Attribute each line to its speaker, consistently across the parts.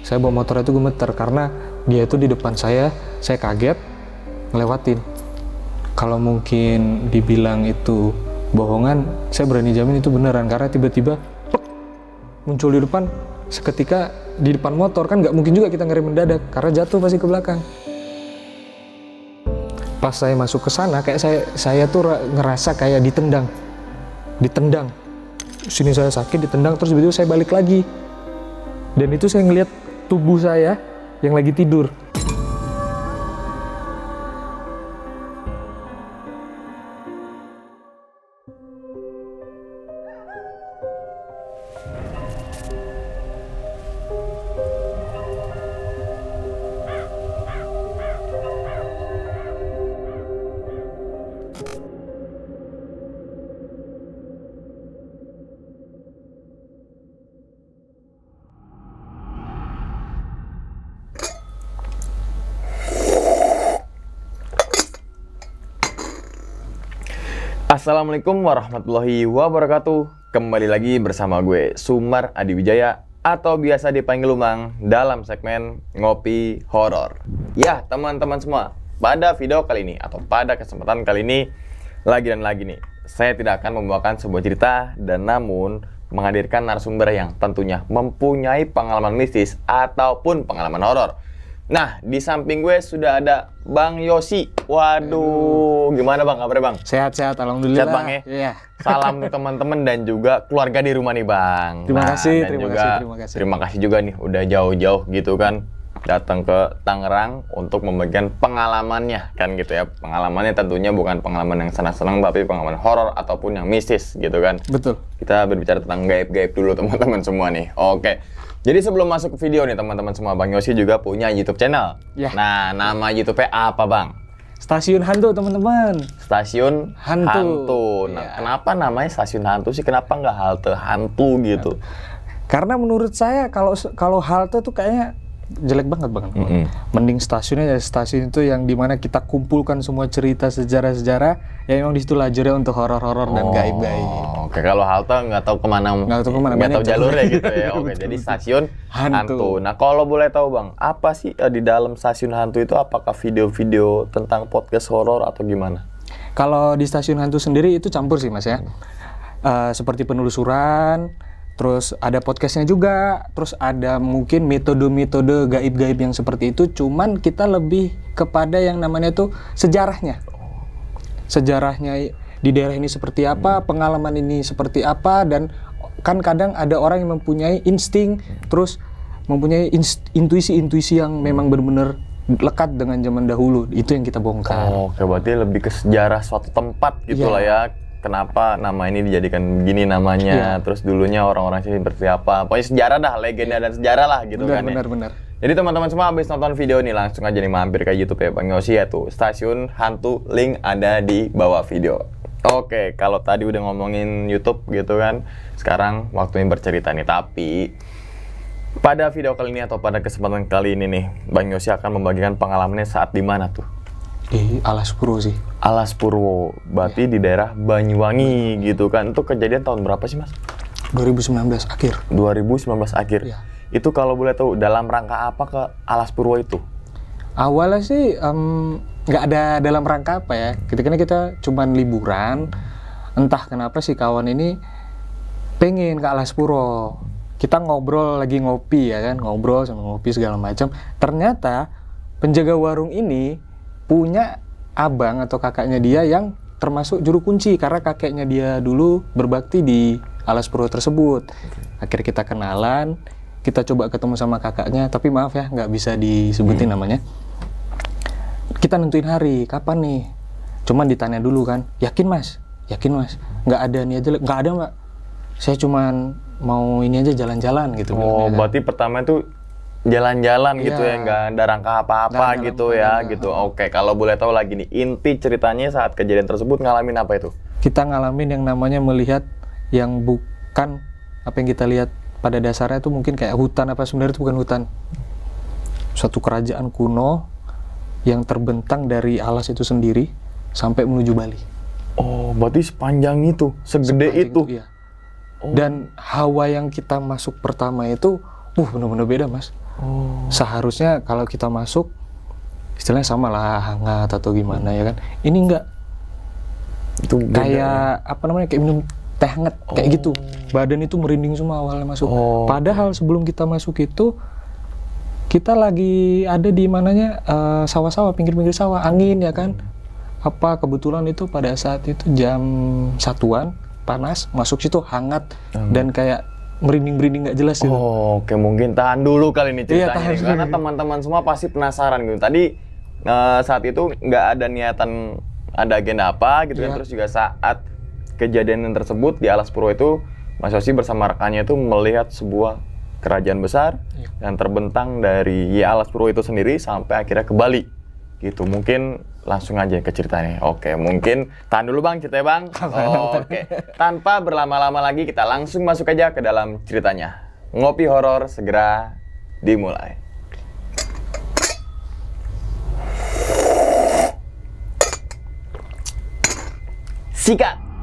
Speaker 1: Saya bawa motor itu gemeter karena dia itu di depan saya kaget ngelewatin. Kalau mungkin dibilang itu bohongan, saya berani jamin itu beneran karena tiba-tiba muncul di depan seketika di depan motor, kan nggak mungkin juga kita ngerem mendadak karena jatuh pasti ke belakang. Pas saya masuk ke sana kayak saya tuh ngerasa kayak ditendang. Sini saya sakit, ditendang, terus begitu saya balik lagi. Dan itu saya ngelihat tubuh saya yang lagi tidur.
Speaker 2: Assalamualaikum warahmatullahi wabarakatuh. Kembali lagi bersama gue Sumar Adi Wijaya atau biasa dipanggil Lumang dalam segmen Ngopi Horor. Ya teman-teman semua, pada video kali ini atau pada kesempatan kali ini lagi nih saya tidak akan membawakan sebuah cerita dan namun menghadirkan narasumber yang tentunya mempunyai pengalaman mistis ataupun pengalaman horor. Nah, di samping gue sudah ada Bang Yosi. Waduh, gimana Bang kabarnya Bang?
Speaker 1: Sehat-sehat, alhamdulillah.
Speaker 2: Sehat Bang ya?
Speaker 1: Iya.
Speaker 2: Salam nih teman-teman dan juga keluarga di rumah nih Bang.
Speaker 1: Terima kasih.
Speaker 2: Terima kasih juga nih udah jauh-jauh gitu kan datang ke Tangerang untuk membagikan pengalamannya kan gitu ya. Pengalamannya tentunya bukan pengalaman yang senang-senang tapi pengalaman horor ataupun yang mistis gitu kan.
Speaker 1: Betul.
Speaker 2: Kita berbicara tentang gaib-gaib dulu teman-teman semua nih. Oke. Jadi sebelum masuk ke video nih teman-teman semua, Bang Yosi juga punya YouTube channel.
Speaker 1: Ya.
Speaker 2: Nah, nama YouTube-nya apa Bang?
Speaker 1: Stasiun Hantu teman-teman.
Speaker 2: Stasiun Hantu. Nah,
Speaker 1: Ya.
Speaker 2: kenapa namanya Stasiun Hantu sih? Kenapa nggak halte hantu gitu?
Speaker 1: Karena menurut saya kalau halte tuh kayaknya jelek banget Bang. Mending stasiunnya ya stasiun itu yang dimana kita kumpulkan semua cerita sejarah-sejarah yang memang di situ lajarnya untuk horor-horor dan gaib-gaib.
Speaker 2: Oke, kalau halte nggak tahu kemana, nggak tahu jalurnya gitu ya. Oke, jadi Stasiun Hantu. Nah, kalau boleh tahu Bang, apa sih di dalam Stasiun Hantu itu? Apakah video-video tentang podcast horor atau gimana?
Speaker 1: Kalau di Stasiun Hantu sendiri itu campur sih Mas ya. Seperti penelusuran, terus ada podcastnya juga, terus ada mungkin metode-metode gaib-gaib yang seperti itu, cuman kita lebih kepada yang namanya tuh sejarahnya di daerah ini seperti apa, pengalaman ini seperti apa, dan kan kadang ada orang yang mempunyai insting, terus mempunyai intuisi yang memang benar-benar lekat dengan zaman dahulu, itu yang kita bongkar.
Speaker 2: Oke, berarti lebih ke sejarah suatu tempat gitu lah ya. Kenapa nama ini dijadikan begini namanya, terus dulunya orang-orang sini seperti apa, pokoknya sejarah dah, legenda dan sejarah lah gitu kan ya.
Speaker 1: Benar.
Speaker 2: Jadi teman-teman semua habis nonton video ini langsung aja nih mampir ke YouTube ya Bang Yosi ya tuh, Stasiun Hantu, link ada di bawah video. Oke, kalau tadi udah ngomongin YouTube gitu kan, sekarang waktunya bercerita nih, tapi pada video kali ini atau pada kesempatan kali ini nih, Bang Yosi akan membagikan pengalamannya saat di mana tuh?
Speaker 1: Di Alas Purwo sih.
Speaker 2: Alas Purwo, berarti di daerah Banyuwangi gitu kan. Itu kejadian tahun berapa sih Mas?
Speaker 1: 2019 akhir.
Speaker 2: 2019 akhir?
Speaker 1: Ya.
Speaker 2: Itu kalau boleh tahu dalam rangka apa ke Alas Purwo itu?
Speaker 1: Awalnya sih nggak ada dalam rangka apa ya. Ketika kita cuman liburan, entah kenapa si kawan ini pengen ke Alas Purwo. Kita ngobrol, lagi ngopi ya kan, ngobrol sama ngopi segala macam. Ternyata penjaga warung ini punya abang atau kakaknya dia yang termasuk juru kunci karena kakeknya dia dulu berbakti di Alas Purwo tersebut. Akhirnya kita kenalan, kita coba ketemu sama kakaknya, tapi maaf ya nggak bisa disebutin namanya. Kita nentuin hari, kapan nih? Cuman ditanya dulu kan, yakin mas? Nggak ada nih aja, nggak ada mbak. Saya cuman mau ini aja jalan-jalan gitu.
Speaker 2: Oh, berarti pertama itu jalan-jalan gitu ya, nggak ada rangka apa-apa gitu ya, gitu. Oke, kalau boleh tahu lagi nih, inti ceritanya saat kejadian tersebut ngalamin apa itu?
Speaker 1: Kita ngalamin yang namanya melihat yang bukan apa yang kita lihat pada dasarnya itu mungkin kayak hutan, apa sebenarnya itu bukan hutan. Suatu kerajaan kuno yang terbentang dari alas itu sendiri sampai menuju Bali.
Speaker 2: Oh, berarti sepanjang itu, segede itu?
Speaker 1: Iya. Dan hawa yang kita masuk pertama itu, benar-benar beda mas. Seharusnya kalau kita masuk istilahnya sama lah, hangat atau gimana ya kan. Ini enggak.
Speaker 2: Itu beda,
Speaker 1: Kayak apa namanya, kayak minum teh hangat kayak gitu. Badan itu merinding semua awalnya masuk. Padahal sebelum kita masuk itu kita lagi ada di mananya, sawah-sawah, pinggir-pinggir sawah, angin ya kan. Apa kebetulan itu pada saat itu jam 1-an, panas, masuk situ hangat dan kayak merinding-merinding nggak jelas gitu.
Speaker 2: Oke, mungkin tahan dulu kali ini
Speaker 1: Iya,
Speaker 2: ceritanya
Speaker 1: tahan
Speaker 2: nih,
Speaker 1: dulu.
Speaker 2: karena teman-teman semua pasti penasaran gitu. Tadi saat itu nggak ada niatan ada agenda apa gitu kan,
Speaker 1: Iya.
Speaker 2: terus juga saat kejadian yang tersebut di Alas Purwo itu, Mas Yosi bersama rekannya itu melihat sebuah kerajaan besar yang terbentang dari Alas Purwo itu sendiri sampai akhirnya ke Bali gitu. Mungkin langsung aja ke ceritanya. Oke, mungkin tahan dulu Bang ceritanya Bang. Oke, tanpa berlama-lama lagi kita langsung masuk aja ke dalam ceritanya. Ngopi horor segera dimulai. Sikat.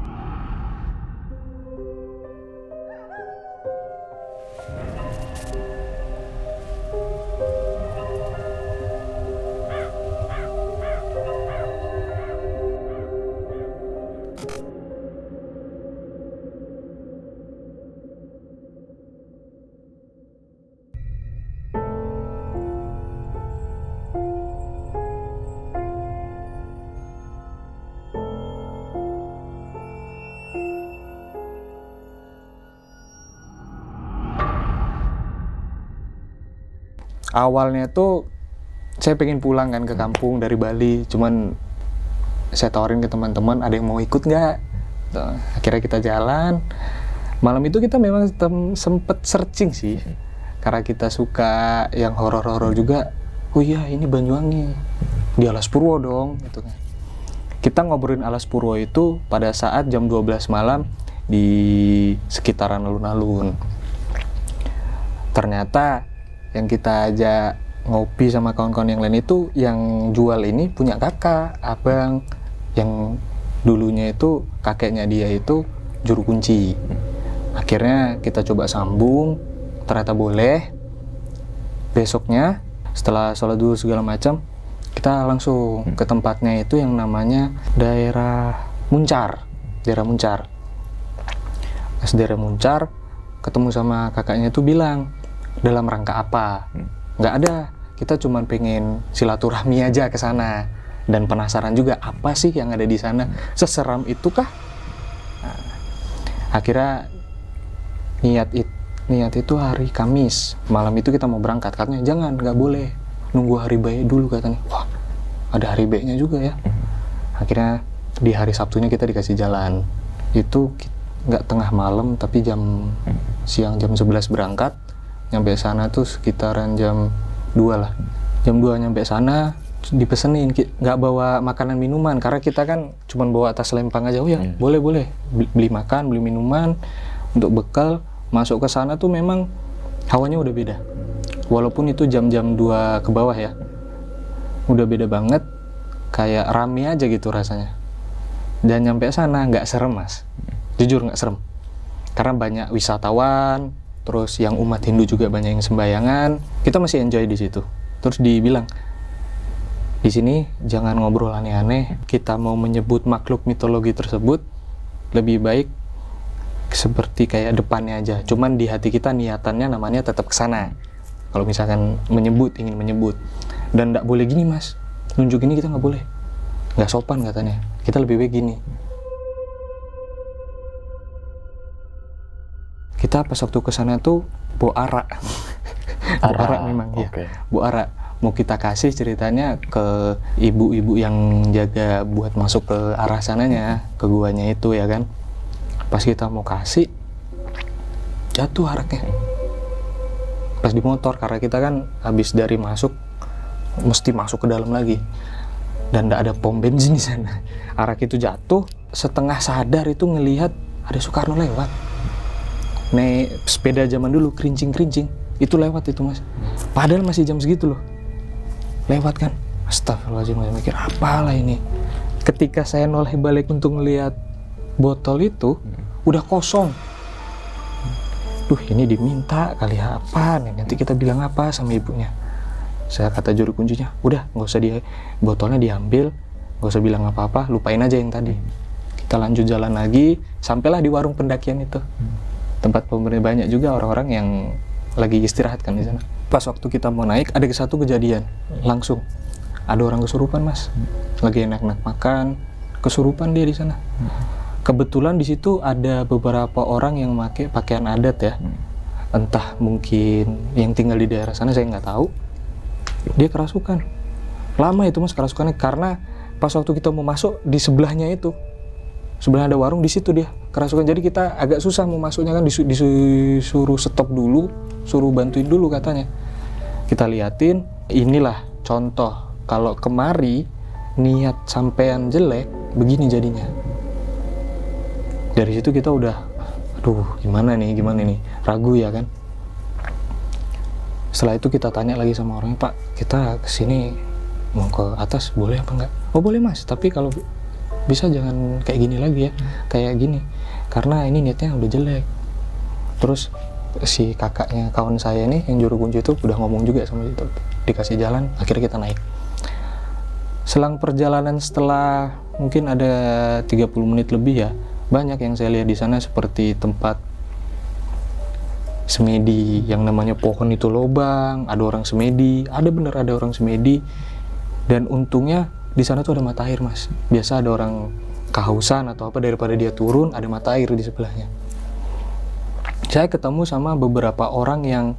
Speaker 1: Awalnya tuh saya pengen pulang kan ke kampung dari Bali, cuman saya tawarin ke teman-teman, ada yang mau ikut nggak? Tuh, akhirnya kita jalan. Malam itu kita memang sempet searching sih, karena kita suka yang horor-horor juga. Oh iya, ini Banyuwangi, di Alas Purwo dong, gitu kan. Kita ngobrolin Alas Purwo itu pada saat jam 12 malam di sekitaran alun-alun. Ternyata yang kita ajak ngopi sama kawan-kawan yang lain itu yang jual ini punya kakak, abang, yang dulunya itu kakeknya dia itu juru kunci. Akhirnya kita coba sambung, ternyata boleh. Besoknya setelah sholat dulu segala macam, kita langsung ke tempatnya itu yang namanya daerah Muncar. Pas daerah Muncar, ketemu sama kakaknya itu bilang, dalam rangka apa? Nggak ada, kita cuma pengen silaturahmi aja ke sana dan penasaran juga apa sih yang ada di sana, seseram itu kah? Nah, akhirnya niat itu hari Kamis malam itu kita mau berangkat, katanya jangan, nggak boleh, nunggu hari baik dulu katanya. Wah, ada hari baiknya juga ya. Akhirnya di hari Sabtunya kita dikasih jalan, itu nggak tengah malam tapi siang jam 11 berangkat. Nyampe sana tuh sekitaran jam 2 lah. Jam 2 nyampe sana, dipesenin, nggak bawa makanan minuman, karena kita kan cuma bawa tas lempang aja. Oh ya, boleh. Beli makan, beli minuman, untuk bekal. Masuk ke sana tuh memang hawanya udah beda. Walaupun itu jam-jam 2 ke bawah ya. Udah beda banget, kayak rame aja gitu rasanya. Dan nyampe sana nggak serem Mas. Jujur nggak serem. Karena banyak wisatawan, terus yang umat Hindu juga banyak yang sembayangan. Kita masih enjoy di situ. Terus dibilang, di sini jangan ngobrol aneh-aneh. Kita mau menyebut makhluk mitologi tersebut, lebih baik seperti kayak depannya aja. Cuman di hati kita niatannya namanya tetap ke sana. Kalau misalkan ingin menyebut. Dan nggak boleh gini Mas. Nunjuk ini kita nggak boleh. Nggak sopan katanya. Kita lebih baik gini. Kita pas waktu kesana tuh bawa arak. Bawa arak memang ya. Bawa arak. Mau kita kasih ceritanya ke ibu-ibu yang jaga buat masuk ke arah sananya, ke guanya itu ya kan. Pas kita mau kasih, jatuh araknya. Pas di motor, karena kita kan habis dari masuk, mesti masuk ke dalam lagi. Dan nggak ada pom bensin di sana. Arak itu jatuh, setengah sadar itu ngelihat ada Soekarno lewat. Naik sepeda zaman dulu, kerincing-kerincing, itu lewat itu Mas. Padahal masih jam segitu loh. Lewat kan. Astagfirullahaladzim, saya mikir apalah ini. Ketika saya noleh balik untuk melihat botol itu, udah kosong. duh ini diminta kali apa nih, nanti kita bilang apa sama ibunya. Saya kata juru kuncinya, udah nggak usah botolnya diambil, nggak usah bilang apa-apa, lupain aja yang tadi. Kita lanjut jalan lagi, sampailah di warung pendakian itu. Tempat pemberi banyak juga orang-orang yang lagi istirahat kan di sana. Pas waktu kita mau naik, ada satu kejadian, langsung ada orang kesurupan mas, lagi enak-enak makan, kesurupan dia di sana. Kebetulan di situ ada beberapa orang yang pakai pakaian adat ya, entah mungkin yang tinggal di daerah sana saya nggak tahu. Dia kerasukan, lama itu mas kerasukannya, karena pas waktu kita mau masuk di sebelahnya itu, sebelah ada warung, di situ dia kerasukan. Jadi kita agak susah mau masuknya kan, disuruh stop dulu, suruh bantuin dulu katanya. Kita liatin, inilah contoh kalau kemari niat sampean jelek begini jadinya. Dari situ kita udah, aduh gimana nih, ragu ya kan. Setelah itu kita tanya lagi sama orangnya, Pak kita kesini mau ke atas boleh apa enggak? Oh boleh mas, tapi kalau bisa jangan kayak gini lagi ya, kayak gini, karena ini niatnya udah jelek. Terus si kakaknya kawan saya nih yang juru kunci itu udah ngomong juga sama itu, dikasih jalan, akhirnya kita naik. Selang perjalanan setelah mungkin ada 30 menit lebih ya, banyak yang saya lihat di sana seperti tempat semedi yang namanya pohon itu lobang, ada orang semedi, ada orang semedi. Dan untungnya di sana tuh ada mata air mas. Biasa ada orang kehausan atau apa, daripada dia turun ada mata air di sebelahnya. Saya ketemu sama beberapa orang yang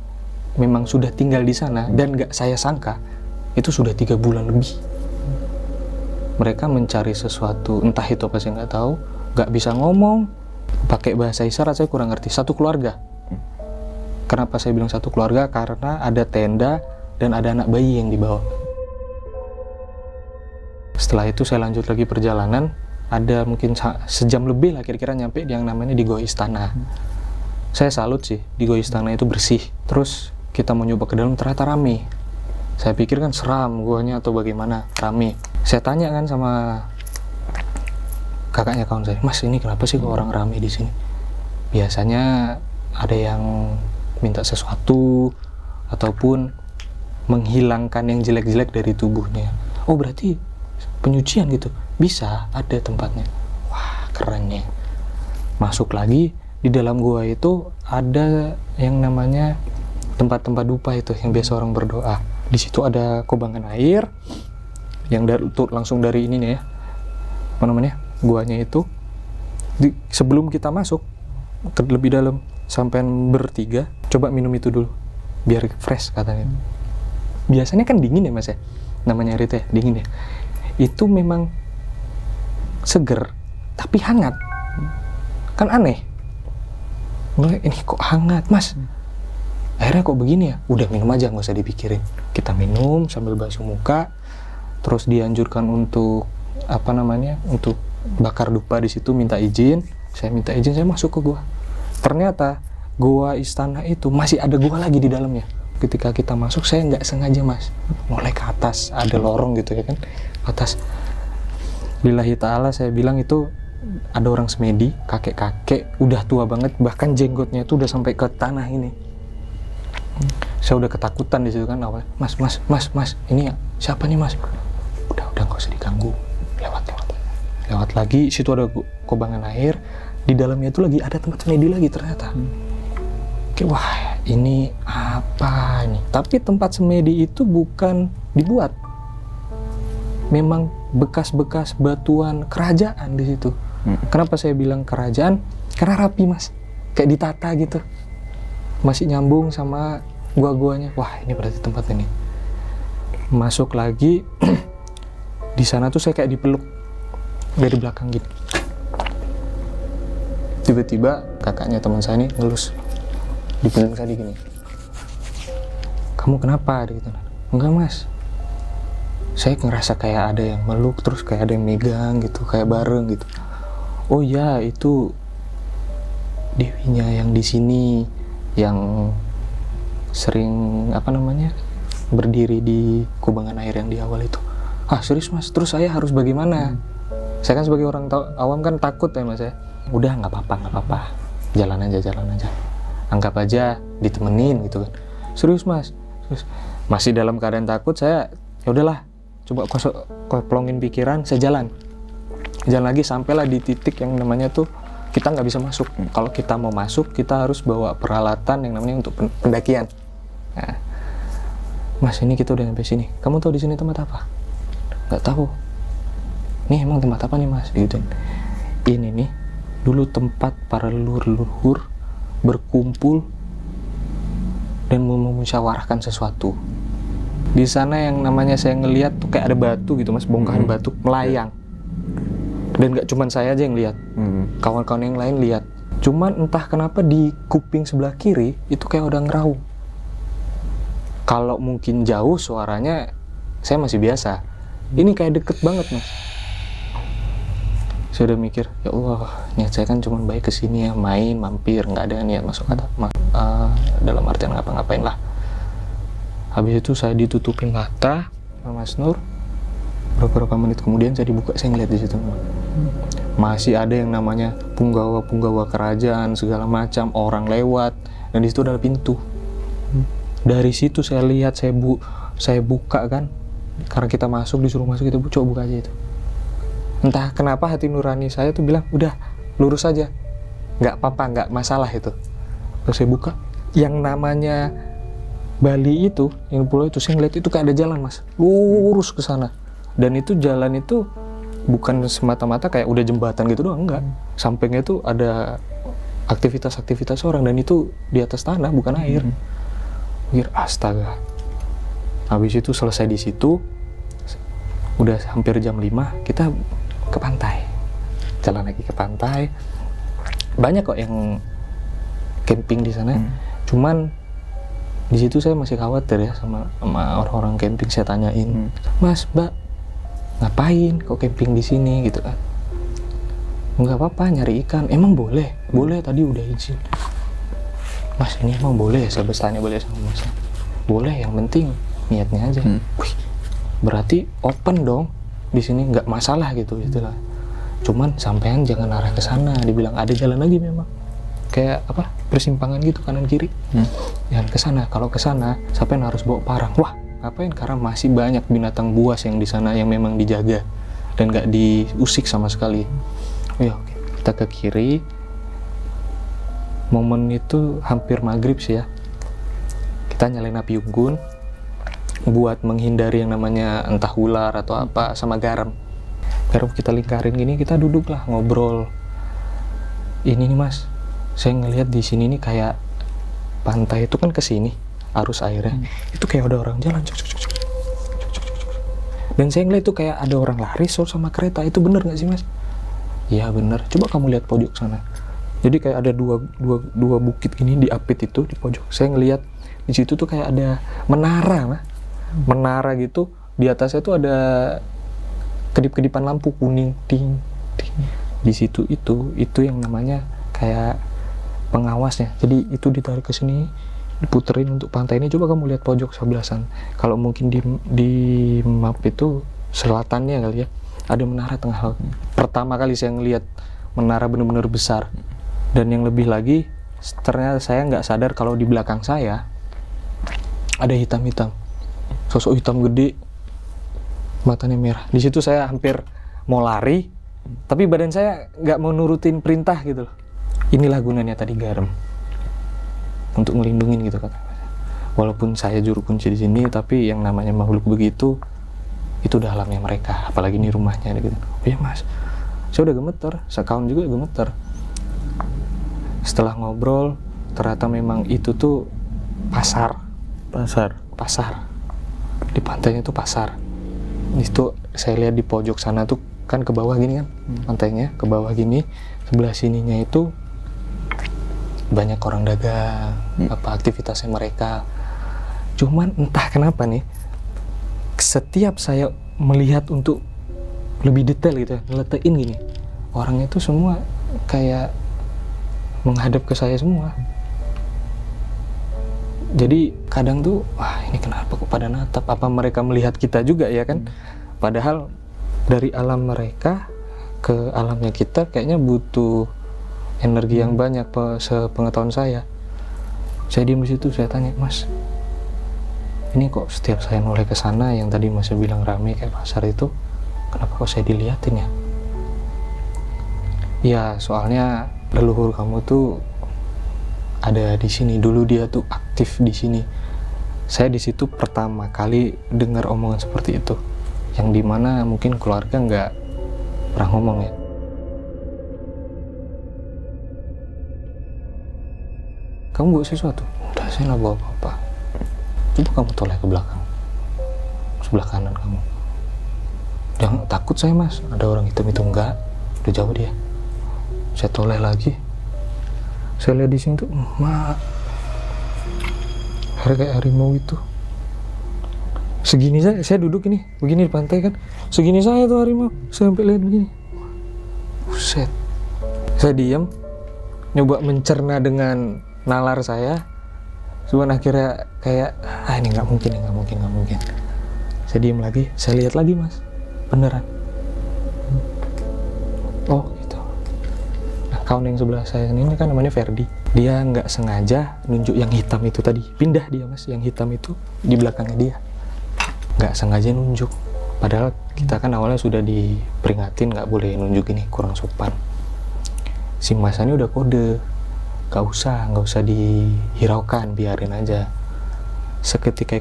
Speaker 1: memang sudah tinggal di sana, dan gak saya sangka itu sudah 3 bulan lebih. Mereka mencari sesuatu, entah itu apa saya nggak tahu, nggak bisa ngomong, pakai bahasa isyarat saya kurang ngerti. Satu keluarga. Kenapa saya bilang satu keluarga? Karena ada tenda dan ada anak bayi yang dibawa. Setelah itu saya lanjut lagi perjalanan, ada mungkin sejam lebih lah kira-kira nyampe yang namanya di Goa Istana. Saya salut sih, di Goa Istana itu bersih. Terus kita mau nyoba ke dalam, ternyata rame. Saya pikir kan seram guanya atau bagaimana, rame. Saya tanya kan sama kakaknya kawan saya, mas ini kenapa sih kok orang rame di sini? Biasanya ada yang minta sesuatu ataupun menghilangkan yang jelek-jelek dari tubuhnya. Oh berarti penyucian gitu? Bisa, ada tempatnya. Wah keren ya. Masuk lagi, di dalam gua itu ada yang namanya tempat-tempat dupa itu, yang biasa orang berdoa. Di situ ada kubangan air yang langsung dari ini nih ya, apa namanya, guanya itu. Sebelum kita masuk ke lebih dalam, sampean bertiga coba minum itu dulu biar fresh katanya. Biasanya kan dingin ya mas ya, namanya air itu ya dingin ya. Itu memang seger tapi hangat, kan aneh. Ini kok hangat mas, akhirnya kok begini ya, udah minum aja nggak usah dipikirin. Kita minum sambil basuh muka. Terus dianjurkan untuk apa namanya, untuk bakar dupa di situ, minta izin. Saya minta izin, saya masuk ke gua. Ternyata Goa Istana itu masih ada gua lagi di dalamnya. Ketika kita masuk, saya nggak sengaja mas, mulai ke atas, ada lorong gitu ya kan, atas. Billahi ta'ala saya bilang itu ada orang semedi, kakek-kakek, udah tua banget, bahkan jenggotnya itu udah sampai ke tanah ini. Saya udah ketakutan di situ kan awalnya, mas, ini ya, siapa nih mas? Udah nggak usah diganggu, lewat lagi, situ ada kubangan air. Di dalamnya itu lagi ada tempat semedi lagi ternyata. Oke, wah ini apa nih? Tapi tempat semedi itu bukan dibuat, memang bekas-bekas batuan kerajaan di situ. Kenapa saya bilang kerajaan? Karena rapi mas, kayak ditata gitu, masih nyambung sama gua-guanya. Wah ini berarti tempat ini. Masuk lagi, di sana tuh saya kayak dipeluk dari belakang gitu. Tiba-tiba kakaknya teman saya ini ngelus di punggung saya gini. Kamu kenapa? Gitu. Enggak mas, saya ngerasa kayak ada yang meluk, terus kayak ada yang megang gitu, kayak bareng gitu. Oh ya, itu dewinya yang di sini, yang sering apa namanya, berdiri di kubangan air yang di awal itu. Ah serius mas, terus saya harus bagaimana? Saya kan sebagai orang awam kan takut ya mas ya. Udah nggak apa-apa, jalan aja. anggap aja ditemenin gitu kan. Serius mas, serius. Masih dalam keadaan takut, saya ya udahlah, coba koplongin pikiran, saya jalan lagi sampailah di titik yang namanya tuh kita nggak bisa masuk. Kalau kita mau masuk, kita harus bawa peralatan yang namanya untuk pendakian. Nah, mas ini kita udah sampai sini, kamu tahu di sini tempat apa? Nggak tahu. Nih emang tempat apa nih mas? Gitu. Ini nih dulu tempat para leluhur berkumpul dan memusyawarahkan sesuatu. Di sana yang namanya saya ngelihat tuh kayak ada batu gitu mas, bongkahan batu melayang. Dan nggak cuma saya aja yang lihat, kawan-kawan yang lain lihat. Cuman entah kenapa di kuping sebelah kiri itu kayak udah ngeraung. Kalau mungkin jauh suaranya saya masih biasa. Ini kayak deket banget mas. Saya udah mikir, ya Allah, niat saya kan cuma baik kesini ya, main, mampir, nggak ada niat masuk kata dalam artian ngapa-ngapain lah. Habis itu saya ditutupin mata sama Mas Nur. Beberapa menit kemudian saya dibuka, saya ngeliat di situ masih ada yang namanya punggawa kerajaan segala macam, orang lewat, dan di situ ada pintu. Dari situ saya lihat, saya buka kan, karena kita masuk, disuruh masuk, kita coba buka aja itu. Entah kenapa hati nurani saya tuh bilang, udah lurus aja, nggak apa-apa, nggak masalah itu. Terus saya buka, yang namanya Bali itu, yang pulau itu, saya ngeliat itu kayak ada jalan mas, lurus ke sana. Dan itu jalan itu bukan semata-mata kayak udah jembatan gitu doang, enggak. Sampingnya itu ada aktivitas-aktivitas orang, dan itu di atas tanah, bukan air. Pikir, astaga. Habis itu selesai di situ, udah hampir jam 5, kita ke pantai. Jalan lagi ke pantai. Banyak kok yang camping di sana. Cuman di situ saya masih khawatir ya sama orang-orang camping. Saya tanyain, Mas, Mbak, ngapain kok camping di sini gitu kan? Nggak apa-apa, nyari ikan. Emang boleh? Boleh, tadi udah izin. Mas, ini emang boleh? Saya bertanya boleh sama Mas. Boleh, yang penting niatnya aja. Wih, berarti open dong di sini, nggak masalah gitu itulah. Cuman sampean jangan arah ke sana. Dibilang ada jalan lagi memang. Kayak apa? Persimpangan gitu kanan kiri. Jangan ke sana. Kalau ke sana, sampean harus bawa parang. Wah, ngapain? Karena masih banyak binatang buas yang di sana yang memang dijaga dan nggak diusik sama sekali. Oh ya, oke. Kita ke kiri. Momen itu hampir maghrib sih ya. Kita nyalain api unggun buat menghindari yang namanya entah ular atau apa, sama garam. Garam kita lingkarin gini, kita duduk lah ngobrol. Ini nih mas, saya ngelihat di sini nih kayak pantai itu kan ke sini arus airnya, itu kayak ada orang jalan. Dan saya ngeliat itu kayak ada orang lari sama kereta. Itu bener nggak sih mas? Iya bener. Coba kamu lihat pojok sana. Jadi kayak ada dua bukit gini di apit itu di pojok. Saya ngelihat di situ tuh kayak ada menara, mas. Menara gitu. Di atasnya tuh ada kedip-kedipan lampu kuning, ting. Di situ itu yang namanya kayak pengawasnya. Jadi itu ditarik ke sini, diputerin untuk pantai ini. Coba kamu lihat pojok sebelahan. Kalau mungkin di map itu selatannya kali ya, ada menara tengah laut. Pertama kali saya ngelihat menara benar-benar besar. Dan yang lebih lagi, ternyata saya nggak sadar kalau di belakang saya ada hitam-hitam, sosok hitam gede, matanya merah. Di situ saya hampir mau lari, tapi badan saya nggak mau nurutin perintah gitu loh. Inilah gunanya tadi garam, untuk ngelindungin gitu kan. Walaupun saya juru kunci di sini, tapi yang namanya makhluk begitu, itu udah alamnya mereka. Apalagi ini rumahnya gitu. Oh ya mas, saya udah gemeter, sekawan juga gemeter. Setelah ngobrol, ternyata memang itu tuh pasar. Di pantainya tuh pasar. Itu saya lihat di pojok sana tuh kan ke bawah gini kan, pantainya ke bawah gini, sebelah sininya itu banyak orang dagang, apa aktivitasnya mereka. Cuman entah kenapa nih, setiap saya melihat untuk lebih detail gitu, ngeletein gini, orangnya itu semua kayak menghadap ke saya semua. Jadi kadang tuh, wah ini kenapa kok pada natap? Apa mereka melihat kita juga ya kan? Padahal dari alam mereka ke alamnya kita kayaknya butuh energi yang banyak, sepengetahuan saya. Saya diam di situ, saya tanya, Mas, ini kok setiap saya noleh ke sana yang tadi Mas bilang rame kayak pasar itu, kenapa kok saya diliatin ya? Ya, soalnya leluhur kamu tuh ada di sini. Dulu dia tuh aktif di sini. Saya di situ pertama kali dengar omongan seperti itu, yang dimana mungkin keluarga nggak pernah ngomong ya. Kamu bawa sesuatu? Udah, saya nggak bawa apa-apa. Coba kamu toleh ke belakang, sebelah kanan kamu. Jangan takut saya, Mas, ada orang hitam itu. Enggak, udah jauh dia. Saya toleh lagi. Saya lihat di sini tuh, kayak harimau itu. Segini saya duduk ini, begini di pantai kan. Segini saya tuh harimau. Saya sampai lihat begini. Buset. Saya diam, nyoba mencerna dengan nalar saya. Cuman akhirnya kayak, ini nggak mungkin. Saya diam lagi, saya lihat lagi, Mas. Beneran. Oh gitu. Nah, kawan yang sebelah saya ini kan namanya Ferdi. Dia nggak sengaja nunjuk yang hitam itu tadi. Pindah dia, Mas, yang hitam itu di belakangnya dia. Nggak sengaja nunjuk. Padahal kita kan awalnya sudah diperingatin nggak boleh nunjuk ini, kurang sopan. Si Mas ini udah kode, nggak usah dihiraukan, biarin aja. Seketika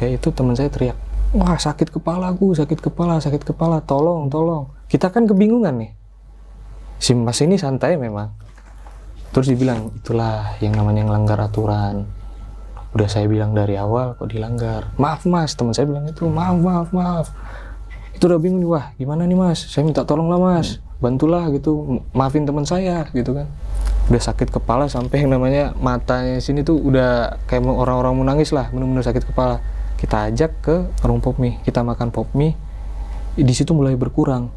Speaker 1: itu teman saya teriak, wah sakit kepala, tolong. Kita kan kebingungan nih. Si Mas ini santai memang. Terus dibilang, itulah yang namanya ngelanggar aturan. Udah saya bilang dari awal kok dilanggar. Maaf Mas, teman saya bilang itu, maaf. Itu udah bingung nih, wah gimana nih Mas? Saya minta tolong lah Mas, bantulah gitu, maafin teman saya gitu kan. Udah sakit kepala sampai yang namanya matanya sini tuh udah kayak orang-orang mau nangis lah, bener-bener sakit kepala. Kita ajak ke warung pop mie, kita makan pop mie. Di situ mulai berkurang.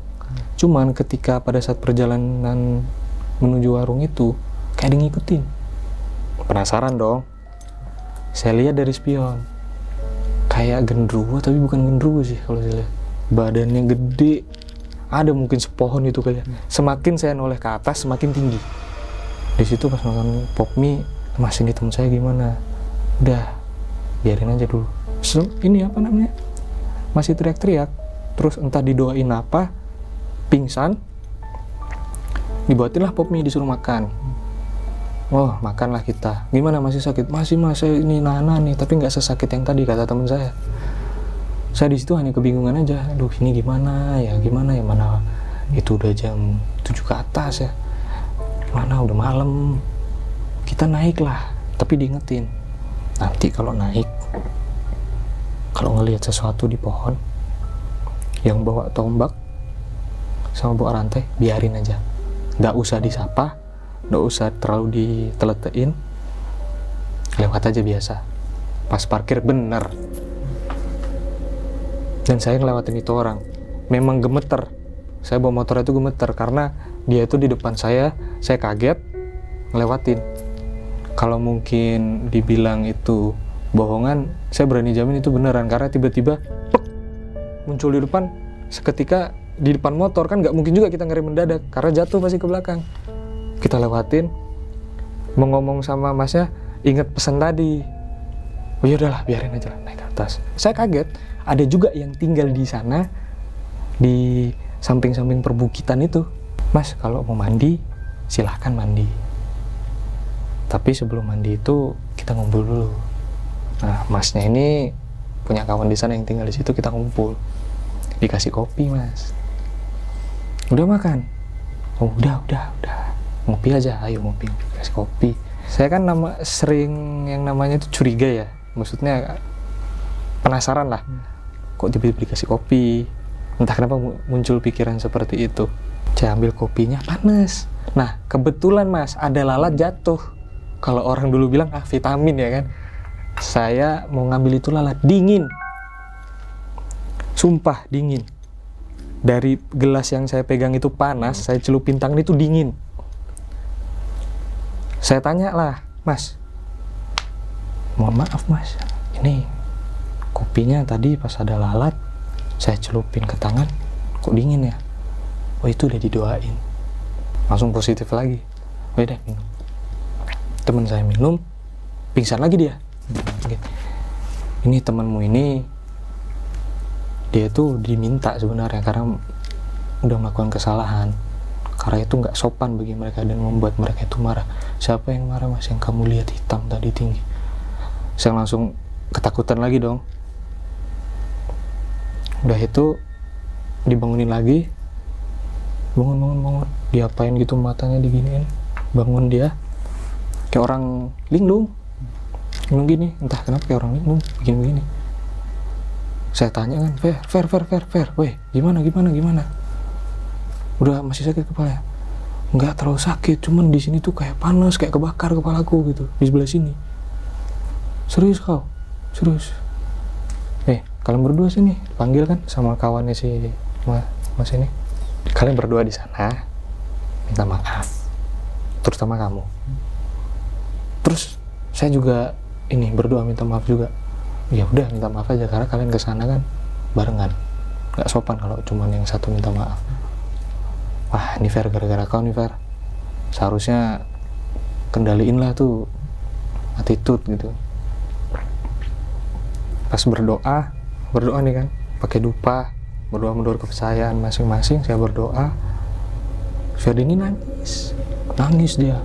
Speaker 1: Cuman ketika pada saat perjalanan menuju warung itu kayak ada ngikutin. Penasaran dong. Saya lihat dari spion. Kayak genderuwo, tapi bukan genderuwo sih kalau saya lihat. Badannya gede. Ada mungkin sepohon itu kali ya. Semakin saya noleh ke atas, semakin tinggi. Di situ pas makan pop mie, Mas ini teman saya gimana? Udah, biarin aja dulu. Ini apa namanya? Masih teriak-teriak. Terus entah didoain apa, pingsan. Dibuatinlah pop mie, disuruh makan. Oh, makanlah kita. Gimana, masih sakit? Masih Mas, saya ini nahan nih, tapi nggak sesakit yang tadi kata teman saya. Saya di situ hanya kebingungan aja. Aduh, ini gimana ya? Mana itu udah jam 7 ke atas ya. Mana udah malam. Kita naik lah, tapi diingetin. Nanti kalau naik, kalau ngelihat sesuatu di pohon yang bawa tombak sama bawa rantai, biarin aja. Nggak usah disapa, nggak usah terlalu diteletein, lewat aja biasa. Pas parkir bener. Dan saya ngelewatin itu orang, memang gemeter. Saya bawa motor itu gemeter karena dia itu di depan saya kaget ngelewatin. Kalau mungkin dibilang itu bohongan, saya berani jamin itu beneran, karena tiba-tiba muncul di depan. Seketika di depan motor kan nggak mungkin juga kita ngerem mendadak karena jatuh pasti ke belakang. Kita lewatin, mau ngomong sama masnya, inget pesan tadi. Oh ya udahlah, biarin aja lah, naik ke atas. Saya kaget, ada juga yang tinggal di sana, di samping-samping perbukitan itu. Mas, kalau mau mandi, silahkan mandi. Tapi sebelum mandi itu, kita ngumpul dulu. Nah, masnya ini punya kawan di sana yang tinggal di situ, kita ngumpul. Dikasih kopi, Mas. Udah makan? Oh, udah. Ngopi aja, ayo ngopi, kasih kopi. Saya kan sering yang namanya itu curiga ya, maksudnya penasaran lah. Kok tiba-tiba dikasih kopi? Entah kenapa muncul pikiran seperti itu. Saya ambil kopinya, panas. Nah, kebetulan Mas, ada lalat jatuh. Kalau orang dulu bilang, vitamin ya kan. Saya mau ngambil itu lalat, dingin. Sumpah, dingin. Dari gelas yang saya pegang itu panas, saya celupin tangan itu dingin. Saya tanya lah, Mas, mohon maaf Mas, ini kopinya tadi pas ada lalat, saya celupin ke tangan, kok dingin ya? Oh itu udah didoain. Langsung positif lagi. Oh udah minum. Temen saya minum, pingsan lagi dia. Ini temanmu ini, dia tuh diminta sebenarnya karena udah melakukan kesalahan, karena itu nggak sopan bagi mereka dan membuat mereka itu marah. Siapa yang marah mas? Yang kamu lihat hitam tadi tinggi. Saya langsung ketakutan lagi dong. Udah itu dibangunin lagi, bangun. Diapain gitu, matanya diginiin, bangun dia kayak orang linglung gini, entah kenapa kayak orang linglung begini. Saya tanya kan, Fer, weh gimana, udah masih sakit kepala? Nggak terlalu sakit, cuman di sini tuh kayak panas, kayak kebakar kepalaku gitu di sebelah sini. Serius kau? Serius? Kalian berdua sini, panggil kan sama kawannya si mas ini. Kalian berdua di sana minta maaf, terutama kamu. Terus saya juga ini berdoa minta maaf juga. Ya udah minta maaf aja karena kalian kesana kan barengan. Nggak sopan kalau cuman yang satu minta maaf. Wah ini Fer, gara-gara kau nih Fer. Seharusnya kendaliin lah tuh attitude gitu. Pas berdoa nih kan, pakai dupa, berdoa menurut kepercayaan masing-masing. Saya berdoa, Ferdi ini nangis dia,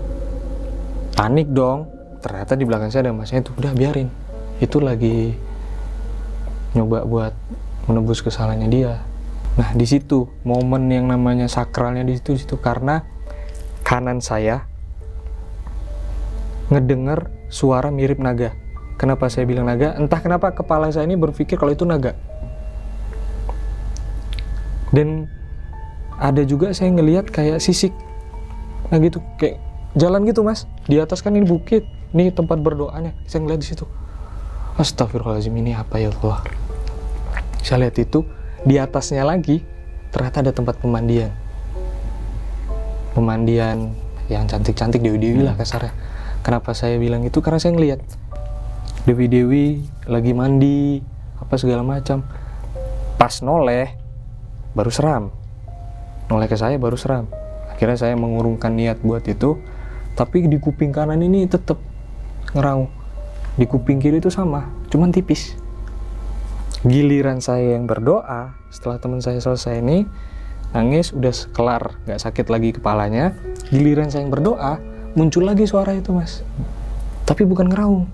Speaker 1: panik dong. Ternyata di belakang saya ada masnya itu. Udah biarin, itu lagi nyoba buat menebus kesalahannya dia. Nah di situ momen yang namanya sakralnya di situ karena kanan saya ngedengar suara mirip naga. Kenapa saya bilang naga? Entah kenapa kepala saya ini berpikir kalau itu naga. Dan ada juga saya ngelihat kayak sisik. Nah gitu, kayak jalan gitu mas. Di atas kan ini bukit, ini tempat berdoanya. Saya ngeliat di situ. Astagfirullahaladzim, ini apa ya Allah? Saya lihat itu, di atasnya lagi ternyata ada tempat pemandian. Pemandian yang cantik-cantik, dewi-dewi lah kasarnya. Kenapa saya bilang itu? Karena saya ngelihat dewi-dewi lagi mandi, apa segala macam. Pas noleh, baru seram. Noleh ke saya baru seram. Akhirnya saya mengurungkan niat buat itu. Tapi di kuping kanan ini tetap ngeraung. Di kuping kiri itu sama, cuman tipis. Giliran saya yang berdoa, setelah teman saya selesai ini nangis, udah kelar, nggak sakit lagi kepalanya. Giliran saya yang berdoa, muncul lagi suara itu mas. Tapi bukan ngeraung.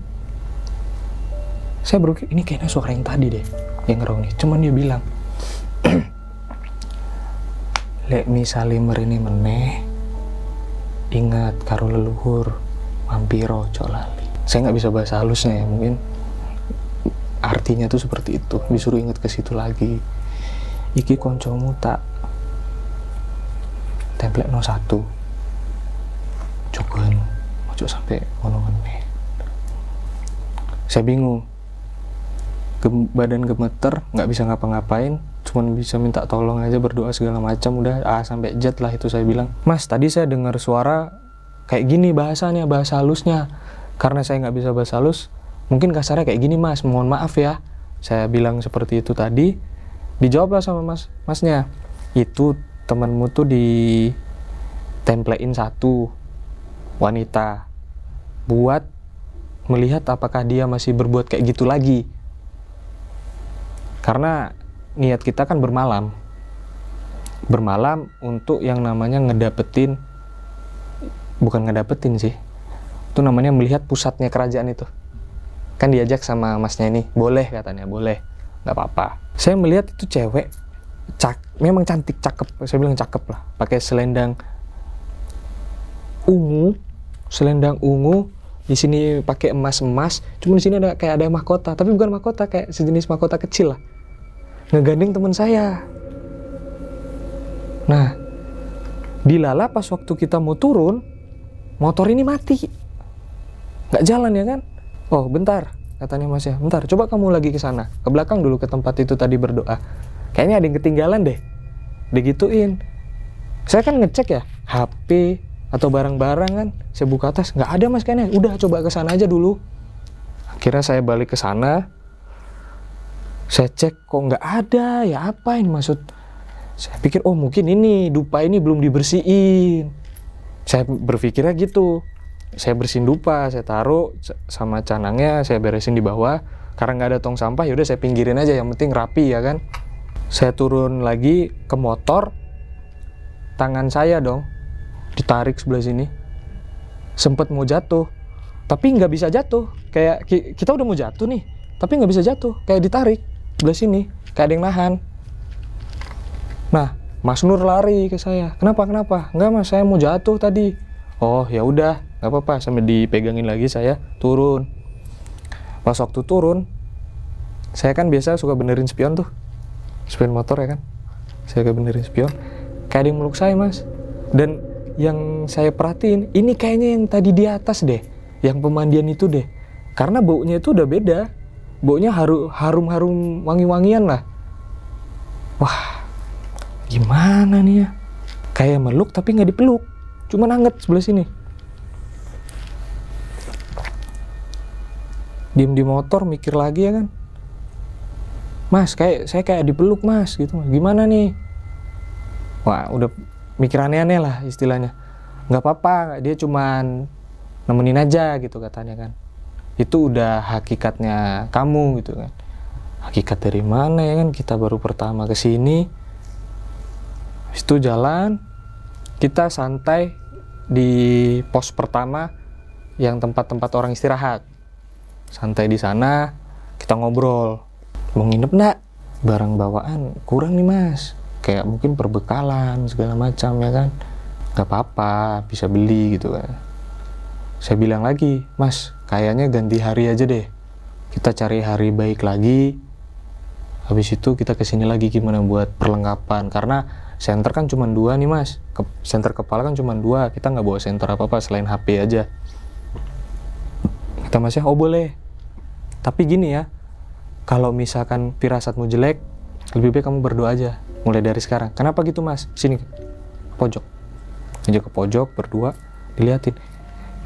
Speaker 1: Saya berpikir, ini kayaknya suara yang tadi deh, yang ngeraung nih. Cuman dia bilang, lek misale merini meneh, ingat karo leluhur, mampiro ojo lali. Saya nggak bisa bahasa halusnya ya, mungkin artinya tuh seperti itu. Disuruh ingat ke situ lagi. Iki koncomu tak template no 1. Cobain, ojo sampai ngono meneh. Saya bingung. Badan gemeter, nggak bisa ngapa-ngapain, cuman bisa minta tolong aja, berdoa segala macam. Udah A sampai Z lah itu saya bilang, mas tadi saya dengar suara kayak gini bahasanya, bahasa halusnya. Karena saya nggak bisa bahasa halus, mungkin kasarnya kayak gini mas, mohon maaf ya. Saya bilang seperti itu tadi. Dijawablah sama masnya, itu temanmu tuh ditemplein 1 wanita buat melihat apakah dia masih berbuat kayak gitu lagi. Karena niat kita kan bermalam untuk yang namanya bukan ngedapetin sih, itu namanya melihat pusatnya kerajaan itu. Kan diajak sama masnya ini, boleh katanya, boleh, nggak apa-apa. Saya melihat itu cewek, memang cantik, cakep, saya bilang cakep lah, pakai selendang ungu, di sini pakai emas, cuma di sini ada mahkota, tapi bukan mahkota, kayak sejenis mahkota kecil lah. Ngegandeng teman saya. Nah, dilala pas waktu kita mau turun, motor ini mati, nggak jalan ya kan? Oh bentar, katanya masnya, bentar, coba kamu lagi ke sana, ke belakang dulu ke tempat itu tadi berdoa. Kayaknya ada yang ketinggalan deh. Digituin. Saya kan ngecek ya, HP atau barang-barang kan, saya buka tas, nggak ada mas kayaknya. Udah coba ke sana aja dulu. Akhirnya saya balik ke sana. Saya cek kok nggak ada, ya apa ini maksud? Saya pikir oh mungkin ini dupa ini belum dibersihin. Saya berpikirnya gitu. saya bersihin dupa, saya taruh sama canangnya, saya beresin di bawah. Karena nggak ada tong sampah, yaudah saya pinggirin aja, yang penting rapi ya kan. Saya turun lagi ke motor, tangan saya dong ditarik sebelah sini, sempet mau jatuh, tapi nggak bisa jatuh. Kayak kita udah mau jatuh nih, tapi nggak bisa jatuh, kayak ditarik sebelah sini, kayak ada yang nahan. Nah, Mas Nur lari ke saya. Kenapa? Enggak Mas, saya mau jatuh tadi. Oh ya udah, nggak apa-apa. Sambil dipegangin lagi, saya turun. Pas waktu turun, saya kan biasa suka benerin spion tuh, spion motor ya kan. Saya benerin spion, kayak ada yang meluk saya Mas. Dan yang saya perhatiin, ini kayaknya yang tadi di atas deh, yang pemandian itu deh. Karena baunya itu udah beda. Baunya harum-harum wangi-wangian lah. Wah, gimana nih ya? Kayak meluk tapi nggak dipeluk, cuma anget sebelah sini. Diem di motor mikir lagi ya kan. Mas, saya kayak dipeluk Mas gitu. Gimana nih? Wah, udah mikir aneh-aneh lah istilahnya. Nggak apa-apa, dia cuman nemenin aja gitu katanya kan. Itu udah hakikatnya kamu gitu kan. Hakikat dari mana ya kan, kita baru pertama kesini. Habis itu jalan, kita santai di pos pertama yang tempat-tempat orang istirahat. Santai di sana, kita ngobrol. Mau nginep nggak? Barang bawaan kurang nih Mas, kayak mungkin perbekalan segala macam ya kan. Nggak apa-apa, bisa beli gitu kan. Saya bilang lagi, Mas, kayaknya ganti hari aja deh. Kita cari hari baik lagi. Habis itu kita kesini lagi gimana buat perlengkapan. Karena senter kan cuma 2 nih Mas. Senter kepala kan cuma 2. Kita nggak bawa senter apa-apa selain HP aja. Kata Masnya, oh boleh. Tapi gini ya, kalau misalkan firasatmu jelek, lebih baik kamu berdoa aja. Mulai dari sekarang. Kenapa gitu Mas? Sini, pojok. Aja ke pojok, berdua, diliatin.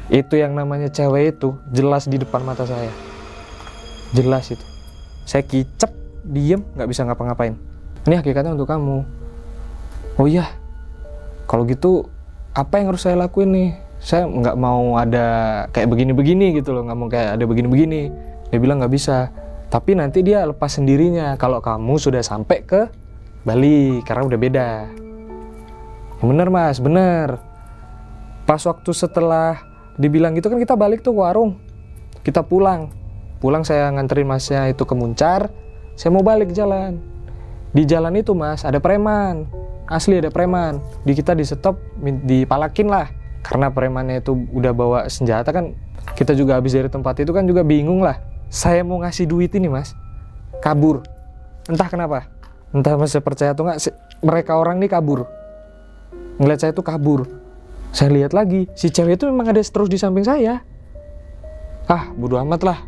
Speaker 1: Itu yang namanya cewek itu jelas di depan mata saya, jelas itu. Saya kicep, diem, nggak bisa ngapa-ngapain. Ini hakikatnya untuk kamu. Oh iya, kalau gitu apa yang harus saya lakuin nih? Saya nggak mau ada kayak begini-begini gitu loh, nggak mau kayak ada begini-begini. Dia bilang nggak bisa, tapi nanti dia lepas sendirinya kalau kamu sudah sampai ke Bali, karena udah beda. Bener Mas, bener. Pas waktu setelah dibilang gitu kan kita balik tuh ke warung, kita pulang saya nganterin Masnya itu ke Muncar, saya mau balik jalan. Di jalan itu Mas ada preman, asli ada preman. Di kita di stop, dipalakin lah, karena premannya itu udah bawa senjata kan. Kita juga habis dari tempat itu kan juga bingung lah. Saya mau ngasih duit ini Mas, kabur, entah kenapa, entah Mas percaya atau nggak, mereka orang ini kabur, ngeliat saya tuh kabur. Saya lihat lagi, si cewek itu memang ada terus di samping saya. Ah, bodo amat lah.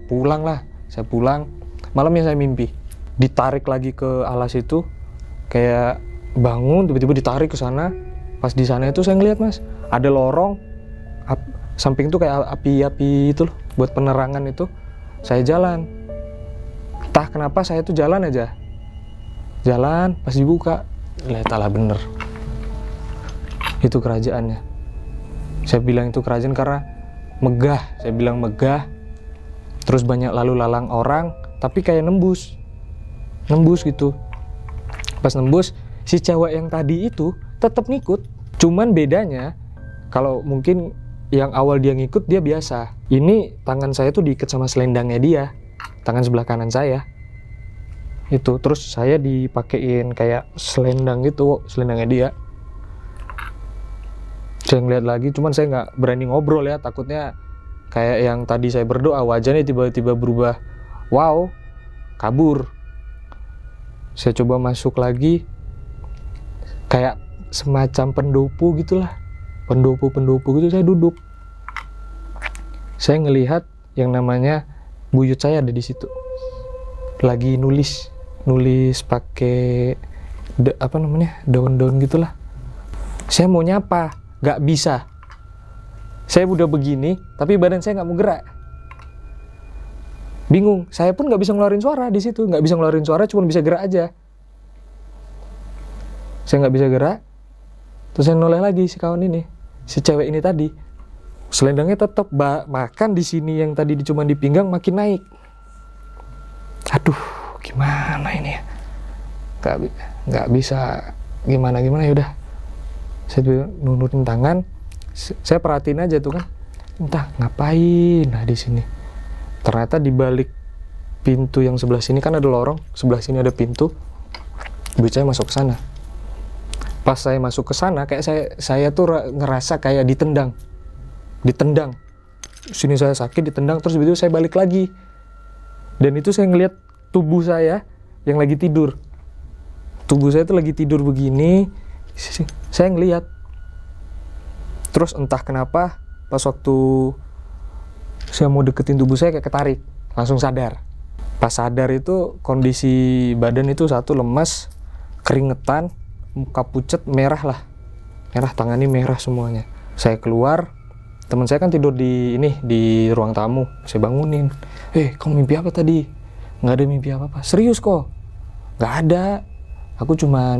Speaker 1: Pulang lah. Saya pulang. Malamnya saya mimpi. Ditarik lagi ke alas itu. Kayak bangun, tiba-tiba ditarik ke sana. Pas di sana itu saya ngeliat Mas, ada lorong. Samping itu kayak api-api itu loh, buat penerangan itu. Saya jalan. Entah kenapa saya tuh jalan aja. Jalan, pas dibuka. Lihat lah bener. Itu kerajaannya. Saya bilang itu kerajaan karena megah. Saya bilang megah. Terus banyak lalu lalang orang, tapi kayak nembus gitu. Pas nembus, si cewek yang tadi itu tetap ngikut. Cuman bedanya, kalau mungkin yang awal dia ngikut, dia biasa. Ini tangan saya tuh diikat sama selendangnya dia, tangan sebelah kanan saya. Itu terus saya dipakein kayak selendang gitu, selendangnya dia. Saya ngeliat lagi, cuman saya nggak berani ngobrol ya, takutnya kayak yang tadi saya berdoa, wajahnya tiba-tiba berubah. Wow, kabur. Saya coba masuk lagi, kayak semacam pendopo gitulah, pendopo gitu. Saya duduk, saya ngelihat yang namanya buyut saya ada di situ, lagi nulis pakai daun-daun gitulah. Saya mau nyapa, gak bisa. Saya udah begini, tapi badan saya gak mau gerak. Bingung. Saya pun gak bisa ngeluarin suara di situ. Gak bisa ngeluarin suara, cuma bisa gerak aja. Saya gak bisa gerak. Terus saya noleh lagi si kawan ini, si cewek ini tadi. selendangnya tetap makan di sini yang tadi cuma di pinggang makin naik. Aduh, gimana ini ya? Nggak bisa gimana ya udah. Saya nurutin tangan, saya perhatiin aja tuh kan, entah ngapain. Nah di sini, ternyata di balik pintu yang sebelah sini kan ada lorong, sebelah sini ada pintu. Duit saya masuk ke sana. Pas saya masuk ke sana, kayak saya tuh ngerasa kayak ditendang. Sini saya sakit, ditendang, terus begitu saya balik lagi. Dan itu saya ngelihat tubuh saya yang lagi tidur. Tubuh saya tuh lagi tidur begini. Saya ngelihat. Terus entah kenapa pas waktu saya mau deketin tubuh saya kayak ketarik, langsung sadar. Pas sadar itu kondisi badan itu satu lemas, keringetan, muka pucet, merah lah. Merah, tangannya merah semuanya. Saya keluar, teman saya kan tidur di ruang tamu. Saya bangunin. Kamu mimpi apa tadi? Nggak ada mimpi apa-apa. Serius kok? Nggak ada. Aku cuma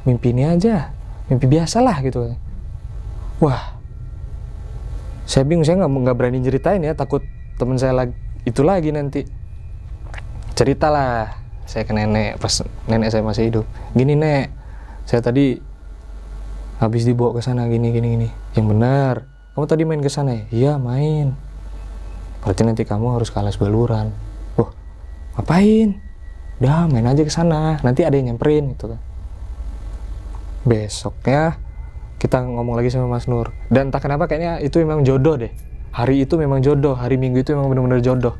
Speaker 1: mimpi ini aja. Mimpi biasa lah gitu. Wah. Saya bingung, saya nggak berani ceritain ya. Takut teman saya itu lagi nanti. Ceritalah saya ke nenek pas nenek saya masih hidup. Gini Nek, saya tadi habis dibawa ke sana gini. Yang benar. Kamu tadi main ke sana ya? Iya main. Berarti nanti kamu harus ke alas baluran. Wah, ngapain? Udah main aja ke sana. Nanti ada yang nyamperin gitu kan. Besoknya kita ngomong lagi sama Mas Nur. Dan entah kenapa kayaknya itu memang jodoh deh. Hari itu memang jodoh. Hari Minggu itu memang benar-benar jodoh.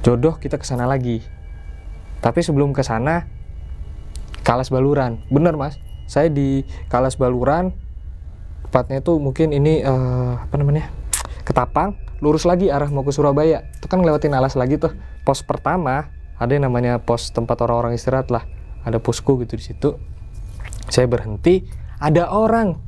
Speaker 1: Jodoh kita ke sana lagi. Tapi sebelum ke sana, ke alas baluran. Bener Mas. Saya di Alas Baluran. Tepatnya itu mungkin ini Ketapang, lurus lagi arah mau ke Surabaya. Itu kan ngelewatin alas lagi tuh. Pos pertama ada yang namanya pos tempat orang-orang istirahat lah. Ada posku gitu di situ. Saya berhenti, ada orang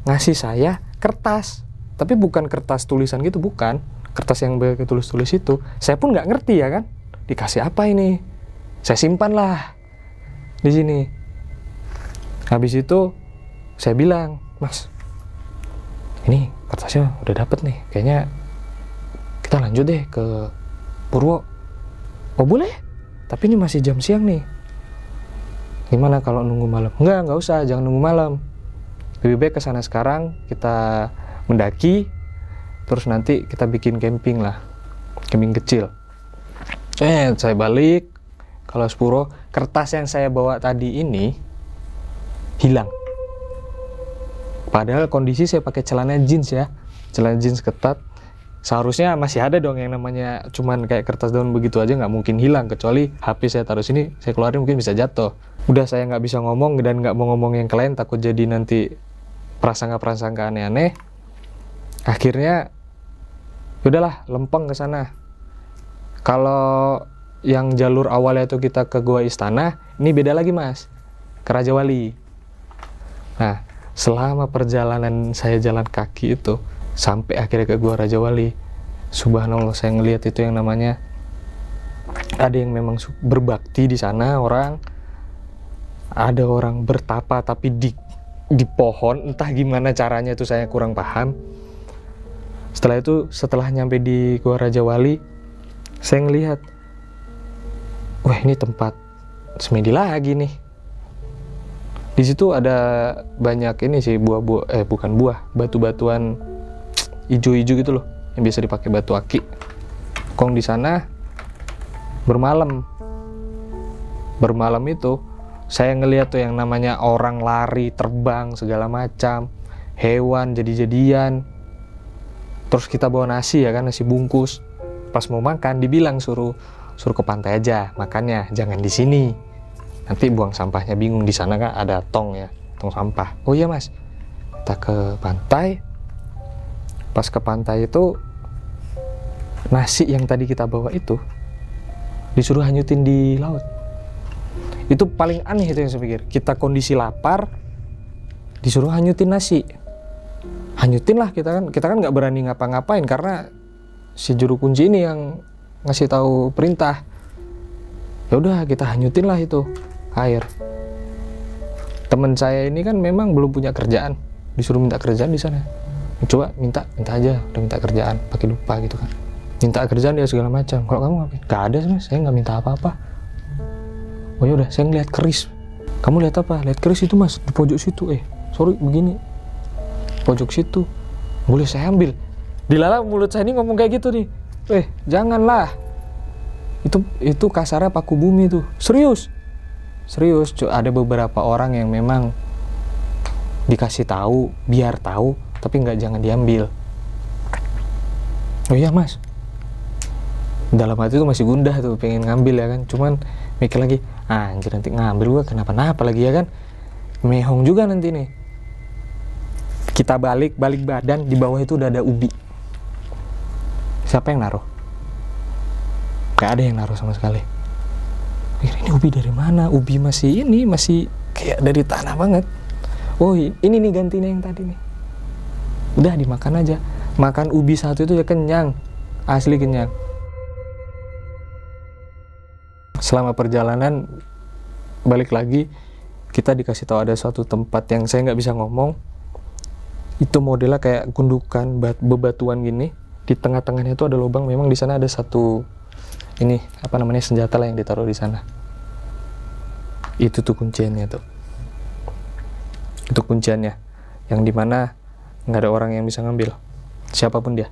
Speaker 1: ngasih saya kertas. Tapi bukan kertas tulisan gitu, bukan. Kertas yang tulis-tulis itu. Saya pun nggak ngerti ya kan. Dikasih apa ini? Saya simpan lah di sini. Habis itu saya bilang, Mas, ini kertasnya udah dapet nih, kayaknya kita lanjut deh ke Purwo. Oh boleh, tapi ini masih jam siang nih. Gimana kalau nunggu malam? Nggak usah, jangan nunggu malam. Lebih baik ke sana sekarang, kita mendaki, terus nanti kita bikin camping lah, camping kecil. Saya balik ke Alas Purwo, kertas yang saya bawa tadi ini hilang. Padahal kondisi saya pakai celana jeans ya, celana jeans ketat. Seharusnya masih ada dong yang namanya cuman kayak kertas daun begitu aja, nggak mungkin hilang. Kecuali HP saya taruh sini, saya keluarin mungkin bisa jatuh. Udah saya nggak bisa ngomong dan nggak mau ngomong yang lain, takut jadi nanti prasangka aneh-aneh. Akhirnya, udahlah lempeng ke sana. Kalau yang jalur awalnya itu kita ke Gua Istana, ini beda lagi Mas, ke Raja Wali. Nah, selama perjalanan saya jalan kaki itu sampai akhirnya ke Gua Raja Wali, subhanallah saya ngelihat itu yang namanya ada yang memang berbakti di sana orang, ada orang bertapa tapi di pohon, entah gimana caranya itu saya kurang paham. Setelah nyampe di Gua Raja Wali, saya ngelihat, wah ini tempat semedi lagi nih. Di situ ada banyak ini sih bukan buah, batu-batuan ijo-ijo gitu loh, yang biasa dipakai batu aki. Kong di sana bermalam itu saya ngeliat tuh yang namanya orang lari, terbang segala macam, hewan jadi-jadian. Terus kita bawa nasi ya kan, nasi bungkus. Pas mau makan dibilang suruh ke pantai aja makannya, jangan di sini. Nanti buang sampahnya bingung, di sana kan ada tong ya, tong sampah. Oh iya Mas, kita ke pantai. Pas ke pantai itu nasi yang tadi kita bawa itu disuruh hanyutin di laut. Itu paling aneh itu yang saya pikir. Kita kondisi lapar, disuruh hanyutin nasi. Hanyutin lah, kita kan nggak berani ngapa-ngapain karena si juru kunci ini yang ngasih tahu perintah. Ya udah kita hanyutin lah itu air. Temen saya ini kan memang belum punya kerjaan, disuruh minta kerjaan di sana. Coba minta aja, udah minta kerjaan, pakai lupa gitu kan. Minta kerjaan dia segala macam. Kalau kamu ngapain? Gak ada mas, saya nggak minta apa-apa. Oh ya udah, saya ngeliat keris. Kamu lihat apa? Lihat keris itu mas, di pojok situ. Sorry begini, pojok situ. Boleh saya ambil? Dilala mulut saya ini ngomong kayak gitu nih. Janganlah. Itu kasarnya paku bumi tuh. Serius. Ada beberapa orang yang memang dikasih tahu, biar tahu, tapi jangan diambil. Oh iya mas. Dalam hati tuh masih gundah tuh, pengen ngambil ya kan. Cuman mikir lagi, anjir nanti ngambil gua kenapa-napa lagi ya kan. Mehong juga nanti nih. Kita balik badan, di bawah itu udah ada ubi. Siapa yang naruh? Gak ada yang naruh sama sekali. Ini ubi dari mana? Ubi masih kayak dari tanah banget. Oh ini nih gantinya yang tadi nih. Udah dimakan aja. Makan ubi satu itu ya kenyang. Asli kenyang. Selama perjalanan balik lagi, kita dikasih tahu ada suatu tempat yang saya nggak bisa ngomong. Itu modelnya kayak gundukan bebatuan gini. Di tengah-tengahnya itu ada lubang. Memang di sana ada satu senjata lah yang ditaruh di sana. Itu tuh kunciannya tuh. Itu kunciannya. Yang dimana nggak ada orang yang bisa ngambil. Siapapun dia,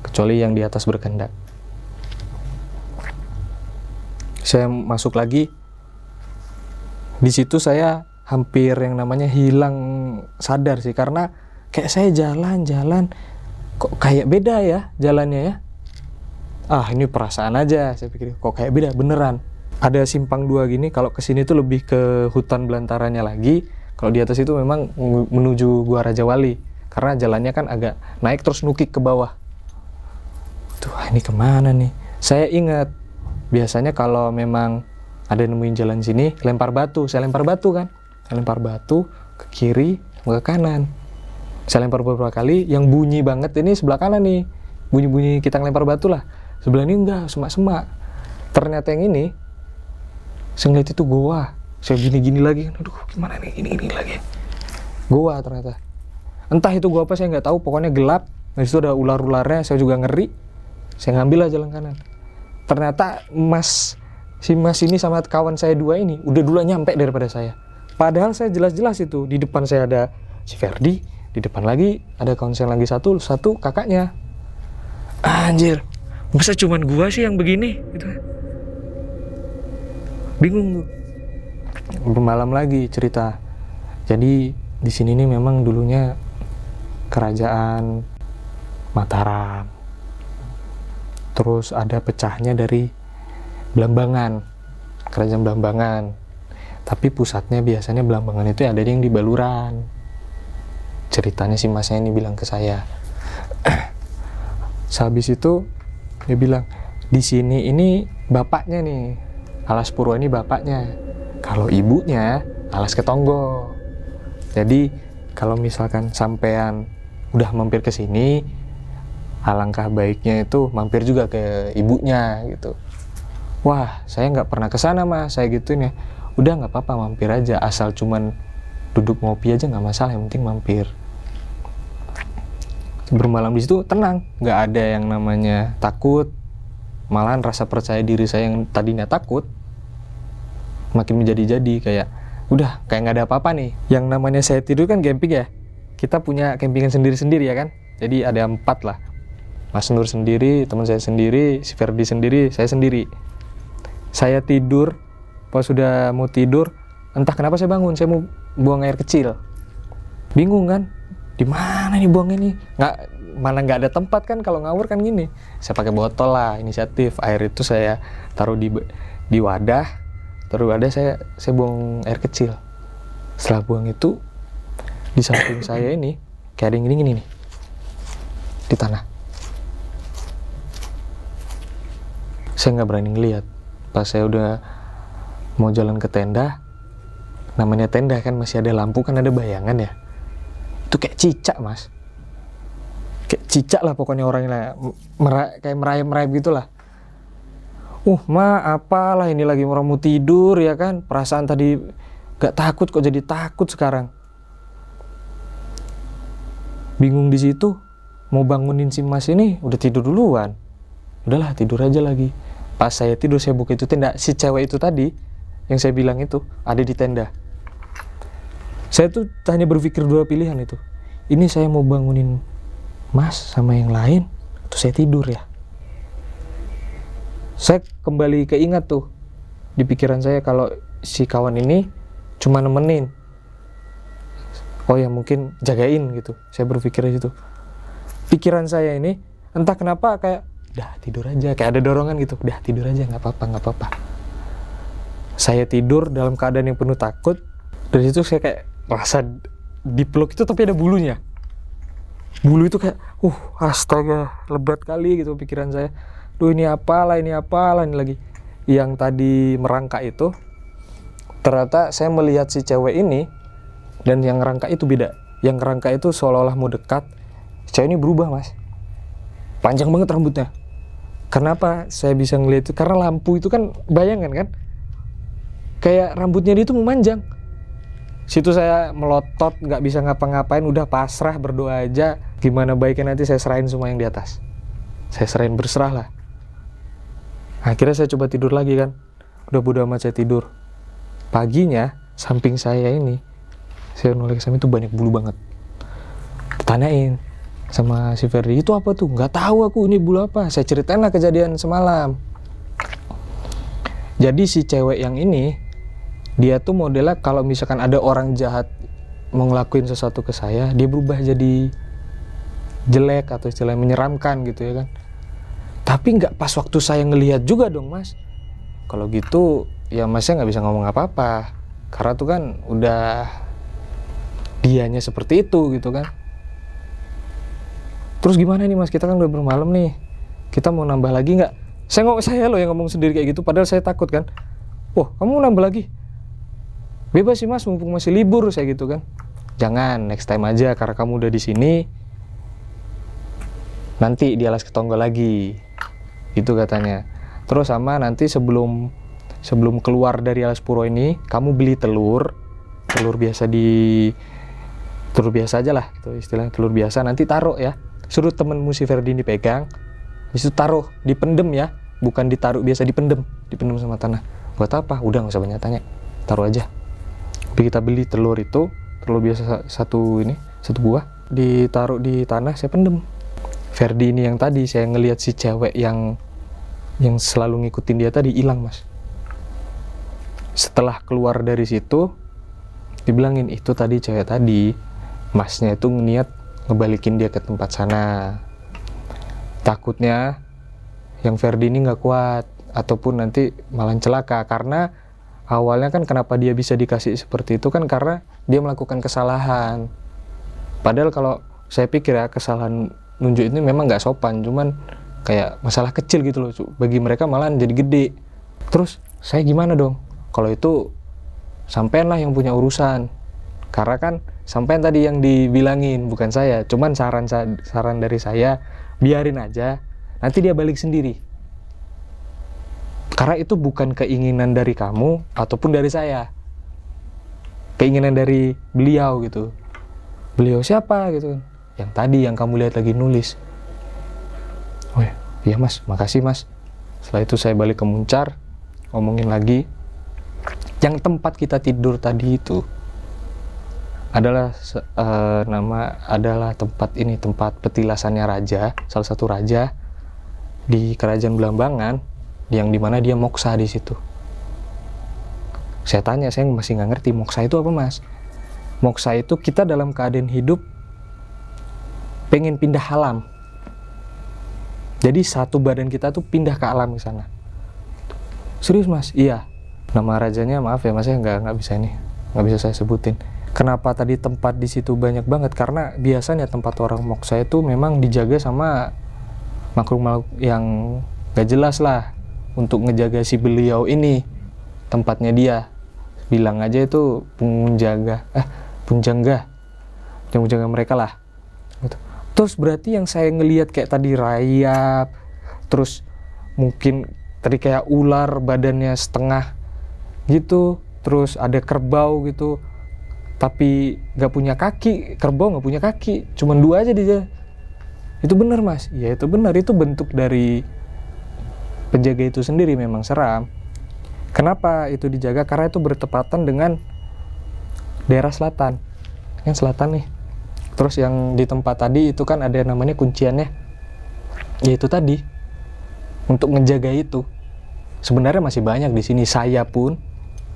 Speaker 1: kecuali yang di atas berkehendak. Saya masuk lagi. Di situ saya hampir yang namanya hilang sadar sih, karena kayak saya jalan kok kayak beda ya jalannya ya. Ini perasaan aja, saya pikir kok kayak beda beneran. Ada simpang dua gini, kalau kesini tuh lebih ke hutan belantaranya lagi. Kalau di atas itu memang menuju Gua Raja Wali, karena jalannya kan agak naik terus nukik ke bawah. Ini kemana nih? Saya ingat biasanya kalau memang ada nemuin jalan sini, lempar batu. Saya lempar batu kan. Saya lempar batu ke kiri, ke kanan. Saya lempar beberapa kali, yang bunyi banget ini sebelah kanan nih. Bunyi-bunyi kita ngelempar batu lah. Sebelah ini enggak, semak-semak. Ternyata yang ini, saya ngeliat itu goa. Saya gini-gini lagi. Aduh, gimana nih, gini-gini lagi. Goa ternyata. Entah itu goa apa, saya nggak tahu. Pokoknya gelap. Di situ ada ular-ularnya, saya juga ngeri. Saya ngambil lah jalan kanan. Ternyata si mas ini sama kawan saya dua ini udah duluan nyampe daripada saya. Padahal saya jelas-jelas itu di depan saya ada si Ferdi, di depan lagi ada kawan saya lagi satu kakaknya. Anjir, masa cuman gua sih yang begini? Gitu. Bingung tuh. Bermalam lagi cerita. Jadi di sini nih memang dulunya kerajaan Mataram. Terus ada pecahnya dari Blambangan, kerajaan Blambangan. Tapi pusatnya biasanya Blambangan itu ada yang di Baluran. Ceritanya si masnya ini bilang ke saya. Sehabis itu dia bilang, di sini ini bapaknya nih, Alas Purwo ini bapaknya. Kalau ibunya Alas Ketonggo. Jadi kalau misalkan sampean udah mampir ke sini, alangkah baiknya itu mampir juga ke ibunya gitu. Wah, saya nggak pernah ke sana mas, saya gituin ya. Udah nggak apa-apa, mampir aja, asal cuman duduk ngopi aja nggak masalah, yang penting mampir. Bermalam di situ tenang, nggak ada yang namanya takut. Malahan rasa percaya diri saya yang tadinya takut makin menjadi-jadi, kayak udah kayak nggak ada apa-apa nih. Yang namanya saya tidur kan camping ya, kita punya campingan sendiri-sendiri ya kan. Jadi ada 4 lah. Mas Nur sendiri, teman saya sendiri, si Ferdi sendiri, saya sendiri. Saya tidur, pas sudah mau tidur, entah kenapa saya bangun, saya mau buang air kecil. Bingung kan, di mana nih buangnya nih? Mana nggak ada tempat kan kalau ngawur kan gini. Saya pakai botol lah, inisiatif. Air itu saya taruh di wadah, taruh wadah saya buang air kecil. Setelah buang itu, di samping saya ini kayak ada yang gini nih, di tanah. Saya nggak berani ngeliat. Pas saya udah mau jalan ke tenda, namanya tenda kan masih ada lampu kan, ada bayangan ya. Itu kayak cicak mas, kayak cicak lah pokoknya orangnya, kayak merayap-merayap gitulah. Apalah ini lagi orang mau tidur ya kan, perasaan tadi gak takut kok jadi takut sekarang. Bingung di situ, mau bangunin si Mas ini udah tidur duluan. Udahlah tidur aja lagi. Pas saya tidur saya buka itu tenda, si cewek itu tadi yang saya bilang itu ada di tenda. Saya tuh hanya berpikir dua pilihan itu. Ini saya mau bangunin Mas sama yang lain atau saya tidur ya. Saya kembali keingat tuh di pikiran saya kalau si kawan ini cuma nemenin. Oh ya mungkin jagain gitu. Saya berpikir di situ. Pikiran saya ini entah kenapa kayak dah tidur aja, kayak ada dorongan gitu. Dah tidur aja, nggak apa-apa. Saya tidur dalam keadaan yang penuh takut. Dari situ saya kayak rasa dipeluk itu tapi ada bulunya. Bulu itu kayak, astaga, lebat kali gitu pikiran saya. Duh ini apalah ini lagi. Yang tadi merangkak itu, ternyata saya melihat si cewek ini, dan yang ngerangkak itu beda. Yang ngerangkak itu seolah-olah mau dekat. Cewek ini berubah Mas. Panjang banget rambutnya. Kenapa saya bisa ngeliat itu? Karena lampu itu kan bayangan kan. Kayak rambutnya dia itu memanjang. Situ saya melotot, nggak bisa ngapa-ngapain. Udah pasrah, berdoa aja. Gimana baiknya nanti saya serahin semua yang di atas. Saya serahin, berserah lah. Akhirnya saya coba tidur lagi kan. Udah bodo amat saya tidur. Paginya, samping saya ini, saya noleh ke samping itu banyak bulu banget. Tanyain sama si Ferdi, itu apa tuh? Nggak tahu aku ini bulu apa. Saya ceritain lah kejadian semalam. Jadi si cewek yang ini, dia tuh modelnya kalau misalkan ada orang jahat mau ngelakuin sesuatu ke saya, dia berubah jadi jelek atau istilahnya menyeramkan gitu ya kan. Tapi nggak pas waktu saya ngelihat juga dong Mas. Kalau gitu ya Masnya nggak bisa ngomong apa-apa. Karena tuh kan udah dianya seperti itu gitu kan. Terus gimana nih Mas, kita kan udah bermalam nih, kita mau nambah lagi nggak? Saya loh yang ngomong sendiri kayak gitu, padahal saya takut kan. Wah kamu mau nambah lagi? Bebas sih Mas, mumpung masih libur, saya gitu kan. Jangan, next time aja, karena kamu udah di sini. Nanti di alas ketonggo lagi, itu katanya. Terus sama nanti sebelum keluar dari alas puro ini, kamu beli telur biasa telur biasa aja lah, gitu istilahnya telur biasa. Nanti taruh ya, suruh temenmu si Ferdi dipegang, habis itu taruh, dipendem ya, bukan ditaruh biasa, dipendem sama tanah. Buat apa? Udah nggak usah banyak tanya, taruh aja. Tapi kita beli telur itu, telur biasa satu buah, ditaruh di tanah, saya pendem. Ferdi ini yang tadi saya ngelihat si cewek yang selalu ngikutin dia tadi hilang Mas. Setelah keluar dari situ, dibilangin itu tadi cewek tadi, Masnya itu niat ngebalikin dia ke tempat sana. Takutnya yang Ferdi ini nggak kuat ataupun nanti malah celaka, karena awalnya kan kenapa dia bisa dikasih seperti itu kan karena dia melakukan kesalahan. Padahal kalau saya pikir ya, kesalahan nunjuk ini memang nggak sopan, cuman kayak masalah kecil gitu loh, bagi mereka malah jadi gede. Terus saya gimana dong? Kalau itu sampean lah yang punya urusan, karena kan sampean tadi yang dibilangin, bukan saya. Cuman saran dari saya, biarin aja, nanti dia balik sendiri. Karena itu bukan keinginan dari kamu ataupun dari saya, keinginan dari beliau gitu. Beliau siapa gitu kan? Yang tadi yang kamu lihat lagi nulis. Oh iya Mas, makasih Mas. Setelah itu saya balik ke Muncar, ngomongin lagi. Yang tempat kita tidur tadi itu adalah tempat petilasannya raja, salah satu raja di kerajaan Belambangan, yang dimana dia moksa di situ. Saya tanya, saya masih nggak ngerti moksa itu apa Mas. Moksa itu kita dalam keadaan hidup pengen pindah alam. Jadi satu badan kita tuh pindah ke alam ke sana. Serius Mas? Iya. Nama rajanya maaf ya Mas, nggak bisa saya sebutin. Kenapa tadi tempat di situ banyak banget? Karena biasanya tempat orang moksa itu memang dijaga sama makhluk-makhluk yang gak jelas lah, untuk ngejaga si beliau ini, tempatnya dia. Bilang aja itu penjaga mereka lah. Gitu. Terus berarti yang saya ngelihat kayak tadi rayap, terus mungkin tadi kayak ular badannya setengah gitu, terus ada kerbau gitu. tapi nggak punya kaki, kerbau nggak punya kaki, cuman 2 aja dia. Itu benar mas? Ya itu benar, itu bentuk dari penjaga itu sendiri memang seram. Kenapa itu dijaga? Karena itu bertepatan dengan daerah selatan, yang selatan nih. Terus yang di tempat tadi itu kan ada namanya kunciannya, yaitu tadi untuk ngejaga itu. Sebenarnya masih banyak di sini. Saya pun,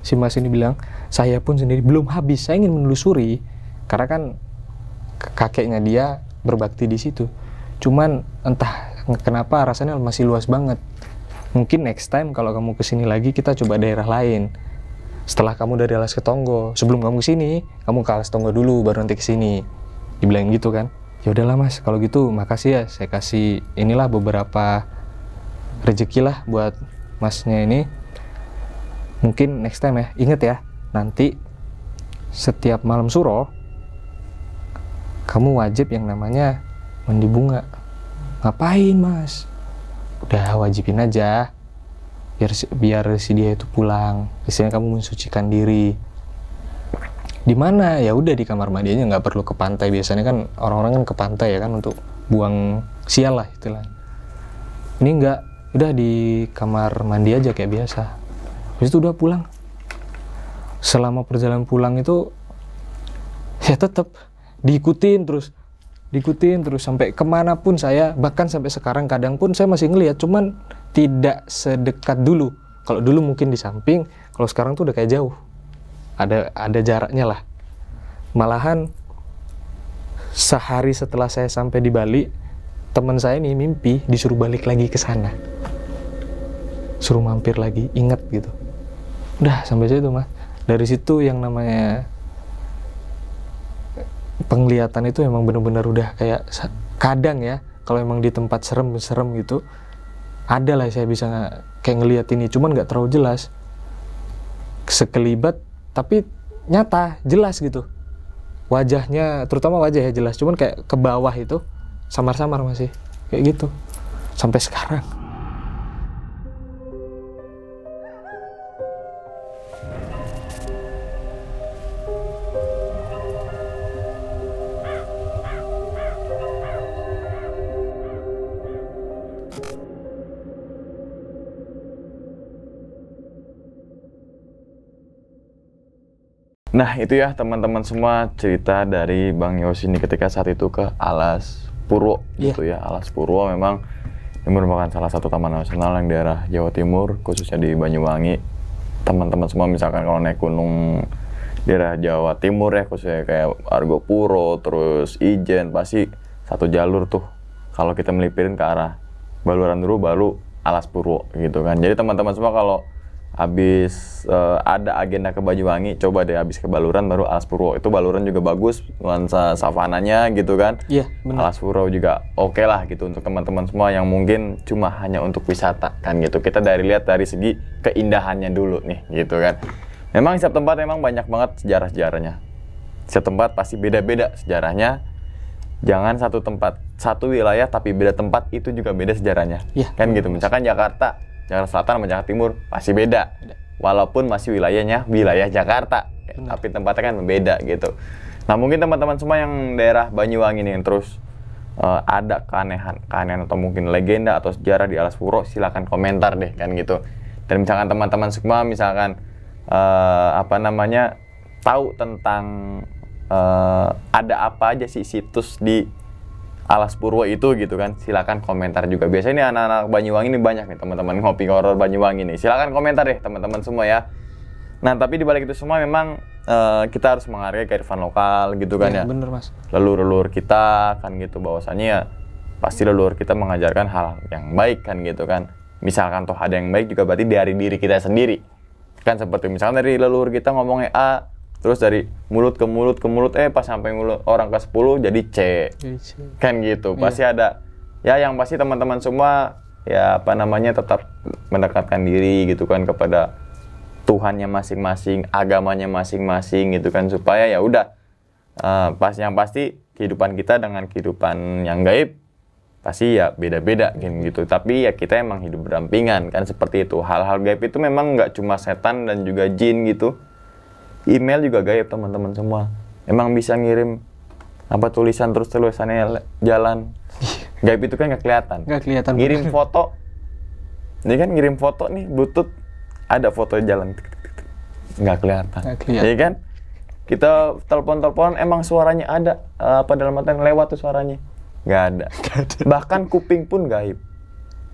Speaker 1: si mas ini bilang, saya pun sendiri belum habis. Saya ingin menelusuri, karena kan kakeknya dia berbakti di situ. Cuman entah kenapa rasanya masih luas banget. Mungkin next time kalau kamu kesini lagi kita coba daerah lain. Setelah kamu dari Alas ke Tonggo, sebelum kamu kesini, kamu ke Alas Tonggo dulu, baru nanti kesini. Dibilang gitu kan. Ya udahlah mas, kalau gitu makasih ya. Saya kasih inilah beberapa rezeki lah buat masnya ini. Mungkin next time ya. Ingat ya, nanti setiap malam suro kamu wajib yang namanya mandi bunga. Ngapain mas? Udah wajibin aja, biar si dia itu pulang. Istilahnya kamu mensucikan diri. Di mana? Ya udah di kamar mandi aja, nggak perlu ke pantai. Biasanya kan orang-orang kan ke pantai ya kan untuk buang sial lah itulah. Ini nggak, udah di kamar mandi aja kayak biasa. Habis itu udah pulang. Selama perjalanan pulang itu ya tetap diikutin terus sampai kemanapun saya, bahkan sampai sekarang kadang pun saya masih ngelihat, cuman tidak sedekat dulu. Kalau dulu mungkin di samping, kalau sekarang tuh udah kayak jauh, ada jaraknya lah. Malahan sehari setelah saya sampai di Bali, teman saya nih mimpi disuruh balik lagi ke sana, suruh mampir lagi, inget gitu. Udah sampai situ mas. Dari situ yang namanya penglihatan itu emang bener-bener udah kayak, kadang ya kalau emang di tempat serem gitu ada lah saya bisa kayak ngeliat ini, cuman nggak terlalu jelas, sekelibat tapi nyata jelas gitu wajahnya, terutama wajahnya jelas, cuman kayak ke bawah itu samar-samar masih kayak gitu sampai sekarang.
Speaker 2: Nah itu ya teman-teman semua cerita dari Bang Yos ini ketika saat itu ke Alas Purwo gitu ya. Alas Purwo memang ini merupakan salah satu taman nasional yang daerah Jawa Timur, khususnya di Banyuwangi. Teman-teman semua misalkan kalau naik gunung daerah Jawa Timur ya, khususnya kayak Argopuro, terus Ijen, pasti satu jalur tuh. Kalau kita melipirin ke arah Baluran dulu baru Alas Purwo gitu kan. Jadi teman-teman semua kalau habis ada agenda ke Banyuwangi, coba deh habis ke Baluran baru Alas Purwo. Itu Baluran juga bagus, nuansa savananya gitu kan.
Speaker 1: Iya, benar.
Speaker 2: Alas Purwo juga oke lah gitu untuk teman-teman semua yang mungkin cuma hanya untuk wisata kan gitu. Kita lihat dari segi keindahannya dulu nih gitu kan. Memang setiap tempat memang banyak banget sejarah-sejarahnya. Setiap tempat pasti beda-beda sejarahnya. Jangan satu tempat, satu wilayah tapi beda tempat itu juga beda sejarahnya.
Speaker 1: Iya,
Speaker 2: kan gitu. Misalkan Jakarta Selatan sama Jakarta Timur pasti beda. Walaupun masih wilayahnya wilayah Jakarta, tapi tempatnya kan beda gitu. Nah mungkin teman-teman semua yang daerah Banyuwangi nih yang terus ada keanehan atau mungkin legenda atau sejarah di Alas Purwo, silakan komentar deh kan gitu. Dan misalkan teman-teman semua misalkan tahu tentang ada apa aja sih situs di Alas Purwo itu gitu kan, silakan komentar juga. Biasanya ini anak-anak Banyuwangi ini banyak nih teman-teman ngopi horor Banyuwangi nih. Silakan komentar deh teman-teman semua ya. Nah tapi di balik itu semua memang kita harus menghargai kearifan lokal gitu kan ya.
Speaker 1: Bener mas.
Speaker 2: Leluhur kita kan gitu, bahwasannya ya pasti leluhur kita mengajarkan hal yang baik kan gitu kan. Misalkan toh ada yang baik juga berarti dari diri kita sendiri. Kan seperti misalkan dari leluhur kita ngomongnya A, terus dari mulut ke mulut pas sampai mulut orang ke 10 jadi C. Kan gitu. Pasti ada ya, yang pasti teman-teman semua ya tetap mendekatkan diri gitu kan kepada Tuhannya masing-masing, agamanya masing-masing gitu kan, supaya ya udah yang pasti kehidupan kita dengan kehidupan yang gaib pasti ya beda-beda gitu. Tapi ya kita emang hidup berdampingan kan, seperti itu. Hal-hal gaib itu memang nggak cuma setan dan juga jin gitu Email juga gaib teman-teman semua. Emang bisa ngirim tulisannya jalan. Gaib itu kan nggak kelihatan.
Speaker 1: Nggak kelihatan.
Speaker 2: Ngirim foto. Ini kan ngirim foto nih, Bluetooth ada foto jalan. Nggak kelihatan. Iya kan? Kita telepon emang suaranya ada, dalam artian lewat tuh suaranya. Nggak ada. Bahkan kuping pun gaib.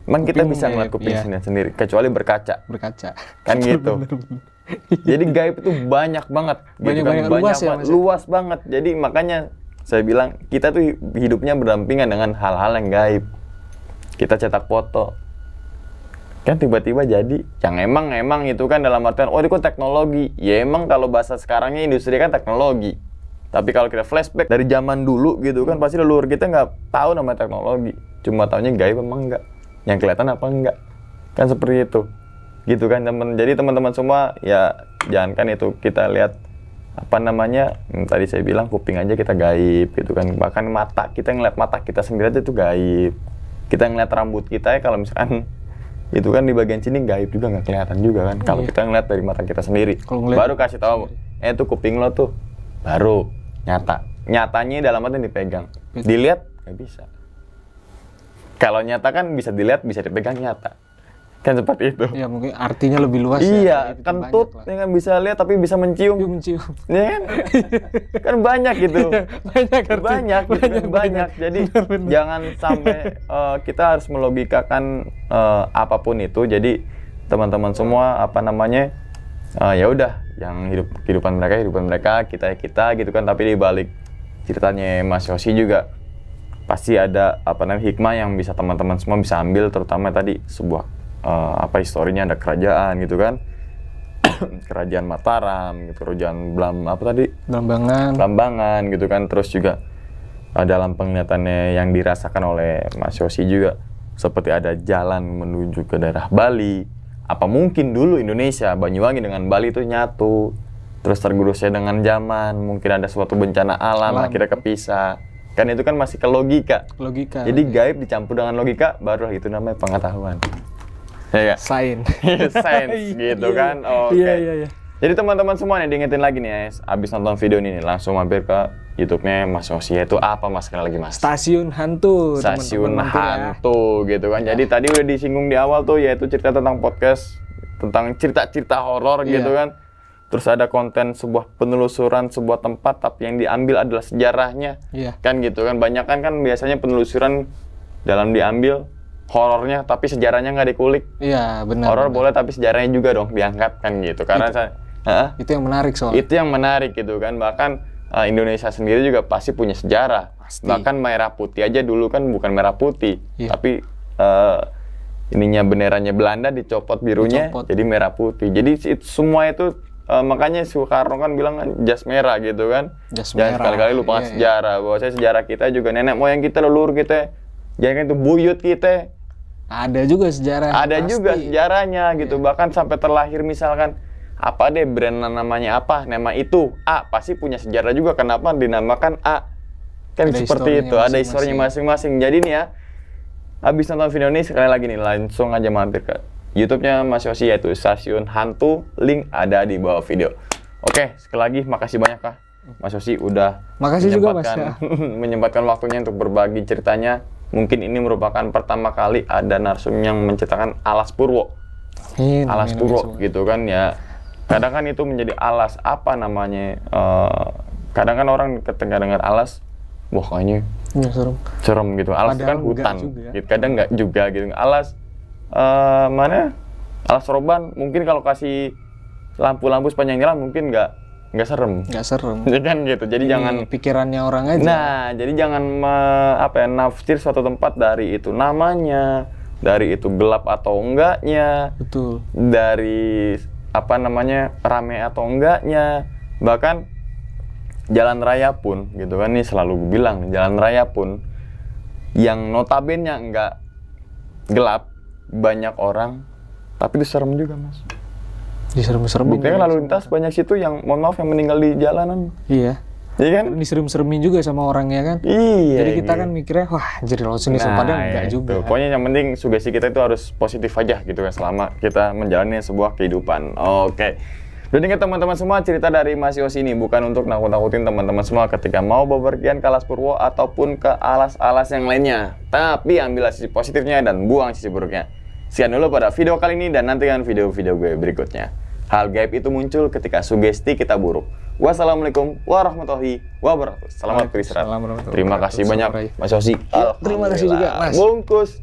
Speaker 2: Emang kita bisa ngeliat kuping sendiri, kecuali berkaca. Kan gitu. Jadi gaib itu banyak banget.
Speaker 1: Banyak
Speaker 2: luas banget. Jadi makanya saya bilang kita tuh hidupnya berdampingan dengan hal-hal yang gaib. Kita cetak foto. Kan tiba-tiba jadi yang emang itu kan dalam artian itu kan teknologi. Ya emang kalau bahasa sekarangnya industri kan teknologi. Tapi kalau kita flashback dari zaman dulu gitu kan pasti leluhur kita nggak tahu nama teknologi. Cuma taunya gaib emang enggak. Yang kelihatan apa enggak. Kan seperti itu. Gitu kan jadi teman-teman semua ya jangankan itu kita lihat tadi saya bilang kuping aja kita gaib gitu kan. Bahkan mata kita ngeliat mata kita sendiri aja itu gaib. Kita ngeliat rambut kita ya kalau misalkan itu kan di bagian sini gaib juga nggak kelihatan juga kan. Kalau kita ngeliat dari mata kita sendiri baru kasih tahu itu kuping lo tuh baru nyatanya dalam arti dipegang. Dilihat nggak bisa. Kalau nyata kan bisa dilihat, bisa dipegang nyata. Kan seperti itu.
Speaker 1: Ya mungkin artinya lebih luas
Speaker 2: iya, kentut ya kan bisa lihat tapi bisa mencium. Ya kan? Kan banyak gitu. Banyak. Jadi jangan sampai kita harus melogikakan apapun itu. Jadi teman-teman semua ya udah yang kehidupan mereka, kita gitu kan. Tapi di balik ceritanya Mas Yosi juga pasti ada hikmah yang bisa teman-teman semua bisa ambil, terutama tadi sebuah historinya ada kerajaan gitu kan. Kerajaan Mataram gitu, kerajaan Blambangan gitu kan. Terus juga dalam penglihatannya yang dirasakan oleh Mas Yosi juga seperti ada jalan menuju ke daerah Bali. Apa mungkin dulu Indonesia, Banyuwangi dengan Bali itu nyatu, terus tergerusnya dengan zaman, mungkin ada suatu bencana alam. Akhirnya kepisah. Kan itu kan masih ke logika. Jadi gaib dicampur dengan logika, baru itu namanya pengetahuan. Ya,
Speaker 1: Sains
Speaker 2: gitu kan. Oke.
Speaker 1: Iya.
Speaker 2: Jadi teman-teman semua nih diingetin lagi nih, abis nonton video ini nih, langsung mampir ke YouTube-nya Mas Yosi. Itu apa Mas sekali lagi Mas?
Speaker 1: Stasiun Hantu.
Speaker 2: Stasiun Hantu gitu kan. Jadi tadi udah disinggung di awal tuh, yaitu cerita tentang podcast tentang cerita-cerita horor gitu kan. Terus ada konten sebuah penelusuran sebuah tempat, tapi yang diambil adalah sejarahnya. Kan gitu kan. Banyak kan biasanya penelusuran dalam diambil horornya, tapi sejarahnya nggak dikulik.
Speaker 1: Iya, benar.
Speaker 2: Horor boleh, tapi sejarahnya juga dong diangkat kan gitu. Karena
Speaker 1: itu yang menarik soalnya.
Speaker 2: Itu yang menarik gitu kan. Bahkan Indonesia sendiri juga pasti punya sejarah. Pasti. Bahkan merah putih aja dulu kan bukan merah putih, tapi benderanya Belanda dicopot birunya jadi merah putih. Jadi semua itu makanya Soekarno kan bilang jas merah gitu kan. Jangan sekali-kali lupakan sejarah. Bahwasanya sejarah kita juga nenek moyang kita, leluhur kita, jangan itu buyut kita.
Speaker 1: Ada juga sejarah.
Speaker 2: Ada juga sejarahnya gitu. Bahkan sampai terlahir misalkan brand namanya apa, nama itu A, pasti punya sejarah juga kenapa dinamakan A. Kan ada seperti itu, ada historinya masing-masing. Jadi nih ya, habis nonton video ini sekali lagi nih langsung aja mampir ke YouTube-nya Mas Yosi, yaitu Stasiun Hantu. Link ada di bawah video. Oke, sekali lagi makasih banyak Kak Mas Yosi udah menyempatkan waktunya untuk berbagi ceritanya. Mungkin ini merupakan pertama kali ada narsum yang menceritakan Alas Purwo. Alas Purwo gitu kan ya. Kadang kan itu menjadi alas kadang kan orang ketika dengar alas, wah kayaknya serem gitu. Alas padahal kan hutan gitu. Kadang enggak juga gitu. Alas alas roban mungkin kalau kasih lampu-lampu sepanjang jalan mungkin nggak serem. Jadi kan gitu. Jadi jangan
Speaker 1: pikirannya orang aja.
Speaker 2: Nah, jadi jangan nafsir suatu tempat dari itu namanya, dari itu gelap atau enggaknya.
Speaker 1: Betul.
Speaker 2: Dari rame atau enggaknya. Bahkan jalan raya pun gitu kan, nih selalu gue bilang, jalan raya pun yang notabene enggak gelap, banyak orang, tapi itu serem juga Mas.
Speaker 1: Diserem-seremin.
Speaker 2: Buktinya lalu lintas banyak situ yang mohon maaf yang meninggal di jalanan.
Speaker 1: Iya.
Speaker 2: Iya kan?
Speaker 1: Diserem-seremin juga sama orangnya kan.
Speaker 2: Iya.
Speaker 1: Jadi kita kan mikirnya wah anjir laut sini padahal enggak juga.
Speaker 2: Pokoknya yang penting sugesti kita itu harus positif aja gitu kan selama kita menjalani sebuah kehidupan. Oke. Dan ingat teman-teman semua, cerita dari Mas Yosi ini bukan untuk nakut-nakutin teman-teman semua ketika mau bepergian ke Alas Purwo ataupun ke alas-alas yang lainnya. Tapi ambillah sisi positifnya dan buang sisi buruknya. Sekian dulu pada video kali ini dan nantikan video-video gue berikutnya. Hal gaib itu muncul ketika sugesti kita buruk. Wassalamualaikum warahmatullahi wabarakatuh. Selamat beristirahat. Terima kasih banyak Mas Yosi.
Speaker 1: Terima kasih juga, Mas.
Speaker 2: Bungkus.